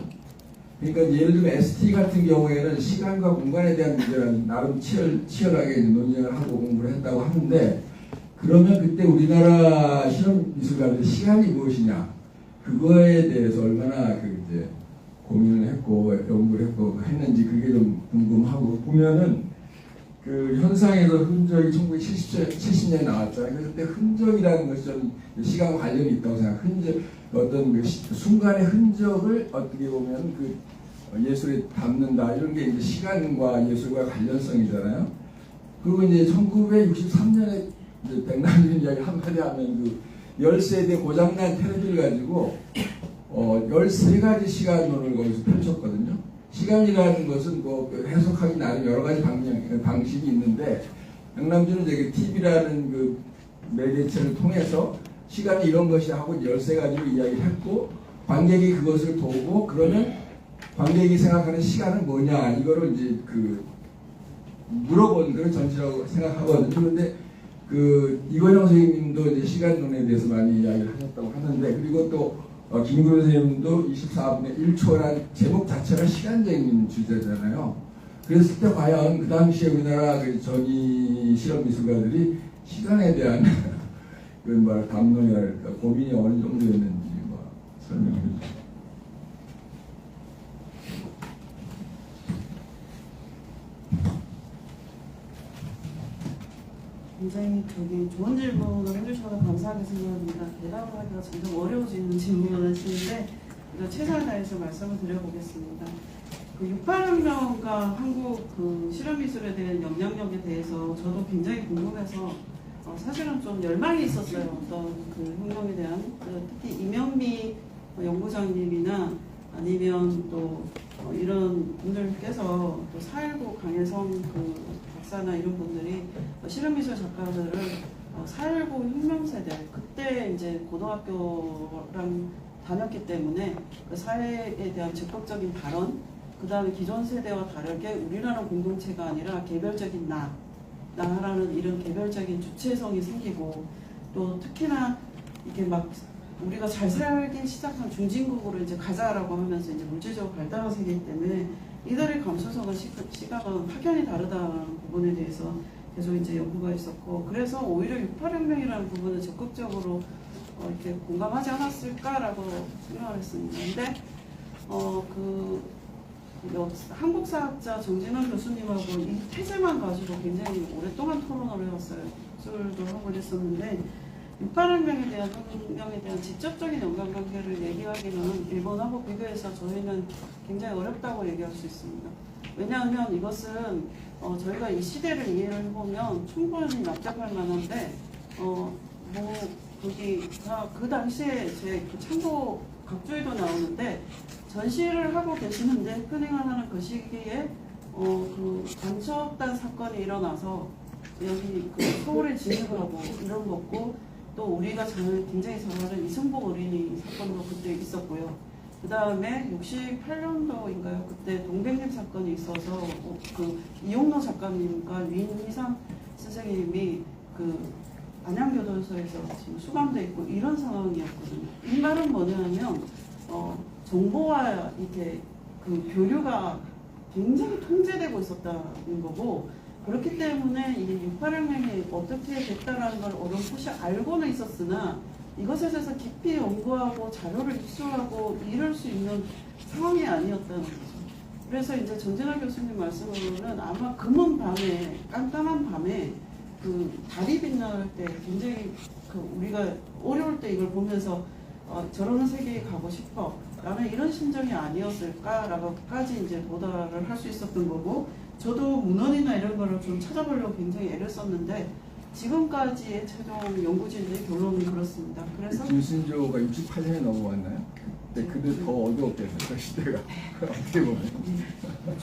그러니까 예를 들면 ST 같은 경우에는 시간과 공간에 대한 문제는 나름 치열하게 논의를 하고 공부를 했다고 하는데 그러면 그때 우리나라 실험미술가들의 시간이 무엇이냐 그거에 대해서 얼마나 이제 고민을 했고 연구를 했고 했는지 그게 좀 궁금하고 보면은 그 현상에서 흔적이 1970년에 나왔잖아요. 그때 흔적이라는 것이 좀 시간과 관련이 있다고 생각해요. 흔적, 어떤 그 순간의 흔적을 어떻게 보면 그 예술에 담는다. 이런 게 이제 시간과 예술과 관련성이잖아요. 그리고 이제 1963년에 이제 백남준 이야기 한마디 하면 그 13대 고장난 텔레비를 가지고 13가지 시간론을 거기서 펼쳤거든요. 시간이라는 것은 해석하기 나름 여러 가지 방식이 있는데 백남준은 이제 TV라는 그 매개체를 통해서 시간이 이런 것이 하고 13가지로 이야기를 했고 관객이 그것을 보고 그러면 관객이 생각하는 시간은 뭐냐 이거를 이제 물어본 그런 전시라고 생각하거든요. 그런데 이권영 선생님도 이제 시간론에 대해서 많이 이야기를 하셨다고 하는데 그리고 또 김구현 선생님도 24분의 1초라는 제목 자체가 시간적인 주제잖아요. 그랬을 때 과연 그 당시에 우리나라 전위 실험미술가들이 시간에 대한 담론이랄까 고민이 어느 정도였는지 설명해 주세요. 굉장히 좋은 질문을 해주셔서 감사하게 생각합니다. 대답을 하기가 점점 어려워지는 질문을 하시는데 최선을 다해서 말씀을 드려보겠습니다. 6.8혁명과 한국 실험미술에 대한 영향력에 대해서 저도 굉장히 궁금해서 사실은 좀 열망이 있었어요. 어떤 혁명에 대한 특히 이명미 연구장님이나 아니면 또 이런 분들께서 또 4.19 강혜성 그 박사나 이런 분들이 실험미술 작가들을 4.19 혁명세대 그때 이제 고등학교랑 다녔기 때문에 그 사회에 대한 적극적인 발언, 그 다음에 기존 세대와 다르게 우리라는 공동체가 아니라 개별적인 나라는 이런 개별적인 주체성이 생기고 또 특히나 이렇게 막 우리가 잘 살기 시작한 중진국으로 이제 가자라고 하면서 이제 물질적으로 발달한 세계이기 때문에 이들의 감수성과 시각은 확연히 다르다는 부분에 대해서 계속 이제 연구가 있었고 그래서 오히려 68혁명이라는 부분을 적극적으로 이렇게 공감하지 않았을까라고 생각을 했습니다. 근데 한국사학자 정진원 교수님하고 이 태제만 가지고 굉장히 오랫동안 토론을 해왔어요. 술도 하고 그랬었는데 68혁명에 대한 혁명에 대한 직접적인 연관관계를 얘기하기는 일본하고 비교해서 저희는 굉장히 어렵다고 얘기할 수 있습니다. 왜냐하면 이것은 저희가 이 시대를 이해를 해보면 충분히 납득할 만한데 거기가 그 당시에 제 그 참고 각주에도 나오는데 전시를 하고 계시는데 해프닝을 하는 그 시기에 그 간첩단 사건이 일어나서 여기 그 서울에 진입을 하고 이런 거고 또 우리가 굉장히 잘 아는 이승복 어린이 사건도 그때 있었고요. 그 다음에 68년도인가요? 그때 동백림 사건이 있어서 그 이용노 작가님과 윤희상 선생님이 그 안양교도소에서 지금 수감돼 있고 이런 상황이었거든요. 이 말은 뭐냐면 정보와 이렇게 그 교류가 굉장히 통제되고 있었다는 거고 그렇기 때문에 이 68혁명이 어떻게 됐다라는 걸 어렴풋이 알고는 있었으나 이것에 대해서 깊이 연구하고 자료를 입수하고 이럴 수 있는 상황이 아니었다는 거죠. 그래서 이제 전진아 교수님 말씀으로는 아마 금은 밤에 깜깜한 밤에 그 달이 빛날 때 굉장히 그 우리가 어려울 때 이걸 보면서 저런 세계에 가고 싶어 라는 이런 심정이 아니었을까라고까지 이제 도달을 할 수 있었던 거고 저도 문헌이나 이런 거를 좀 찾아보려고 굉장히 애를 썼는데 지금까지의 최종 연구진의 결론은 그렇습니다. 그래서 김신조가 68년에 넘어왔나요? 근데 그때 더 어두웠겠어요, 그 시대가. 어떻게 보면.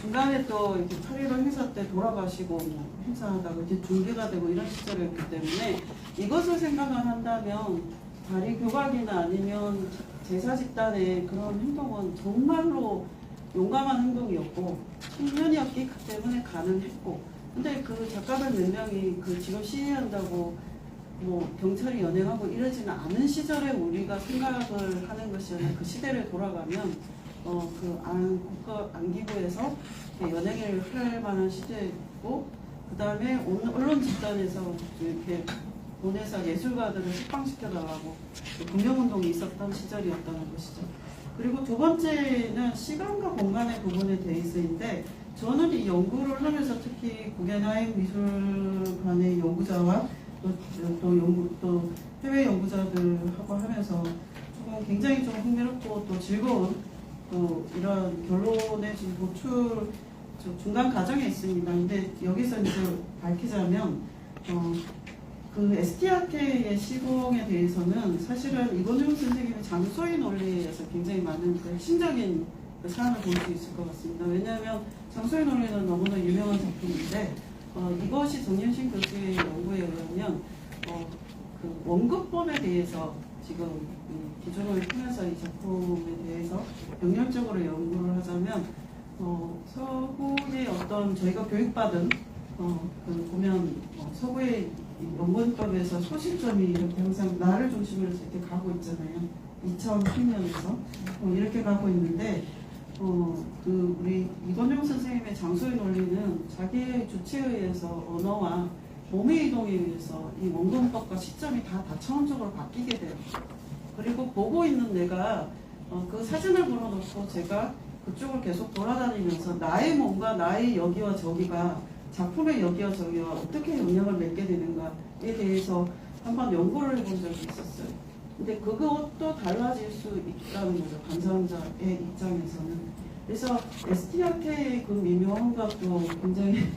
중간에 또 이렇게 8.15 행사 때 돌아가시고 뭐 행사하다가 이제 중계가 되고 이런 시절이었기 때문에 이것을 생각을 한다면 다리 교각이나 아니면 제사 집단의 그런 행동은 정말로 용감한 행동이었고 청년이었기 때문에 가능했고 근데 그 작가들 몇 명이 그 지금 시위한다고 뭐 경찰이 연행하고 이러지는 않은 시절에 우리가 생각을 하는 것이 아니라 그 시대를 돌아가면 국가 안기부에서 연행을 할 만한 시대고 그 다음에 언론 집단에서 이렇게 보내서 예술가들을 석방시켜달라고 공명운동이 있었던 시절이었다는 것이죠. 그리고 두 번째는 시간과 공간의 부분에 대해서인데 저는 이 연구를 하면서 특히 구겐하임 미술관의 연구자와 또 해외 연구자들하고 하면서 조금 굉장히 좀 흥미롭고 또 즐거운 또 이런 결론의 지금 도출 중간 과정에 있습니다. 근데 여기서 이제 밝히자면 그 STRK의 시공에 대해서는 사실은 이건용 선생님의 장소의 논리에서 굉장히 많은 그 핵심적인 그 사안을 볼 수 있을 것 같습니다. 왜냐하면 장소의 논리는 너무나 유명한 작품인데 이것이 정윤신 교수의 연구에 의하면 그 원급법에 대해서 지금 기준을 통해서 이 작품에 대해서 병렬적으로 연구를 하자면 서구의 어떤 저희가 교육받은 그 보면 서구의 원문법에서 소실점이 이렇게 항상 나를 중심으로 해서 이렇게 가고 있잖아요. 2010년에서 이렇게 가고 있는데 그 우리 이건용 선생님의 장소의 논리는 자기의 주체에 의해서 언어와 몸의 이동에 의해서 이 원근법과 시점이 다 다차원적으로 바뀌게 돼요. 그리고 보고 있는 내가 그 사진을 걸어놓고 제가 그쪽을 계속 돌아다니면서 나의 몸과 나의 여기와 저기가 작품의 여기와 저기와 어떻게 영향을 맺게 되는가에 대해서 한번 연구를 해본 적이 있었어요. 근데 그것도 달라질 수 있다는 거죠. 감상자의 입장에서는. 그래서 STRK의 그 미묘한 것도 굉장히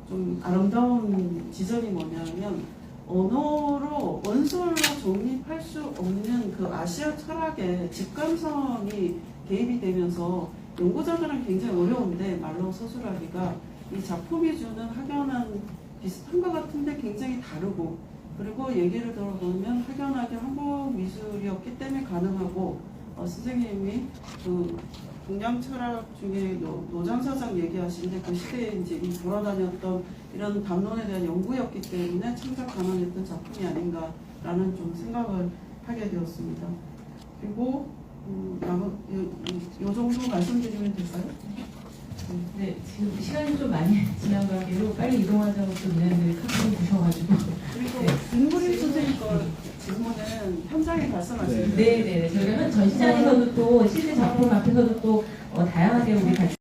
좀 아름다운 지점이 뭐냐면 언어로 원술로 정립할 수 없는 그 아시아 철학의 직감성이 개입이 되면서 연구자들은 굉장히 어려운데 말로 서술하기가 이 작품이 주는 확연한 비슷한 것 같은데 굉장히 다르고 그리고 얘기를 들어보면 확연하게 한국 미술이었기 때문에 가능하고 선생님이 그 동양 철학 중에 노장사장 얘기하시는데 그 시대에 이제 이 돌아다녔던 이런 담론에 대한 연구였기 때문에 창작 가능했던 작품이 아닌가라는 좀 생각을 하게 되었습니다. 그리고 요 정도 말씀드리면 될까요? 네, 지금 시간이 좀 많이 지난 관계로 빨리 이동하자고 또 위원님들이 카톡을 주셔가지고. 그리고 네. 인구림 선생님 거 질문은 현장에 말씀하시는 네네. 저희가 전시장에서도 또 실제 작품 앞에서도 또 다양하게 우리 같이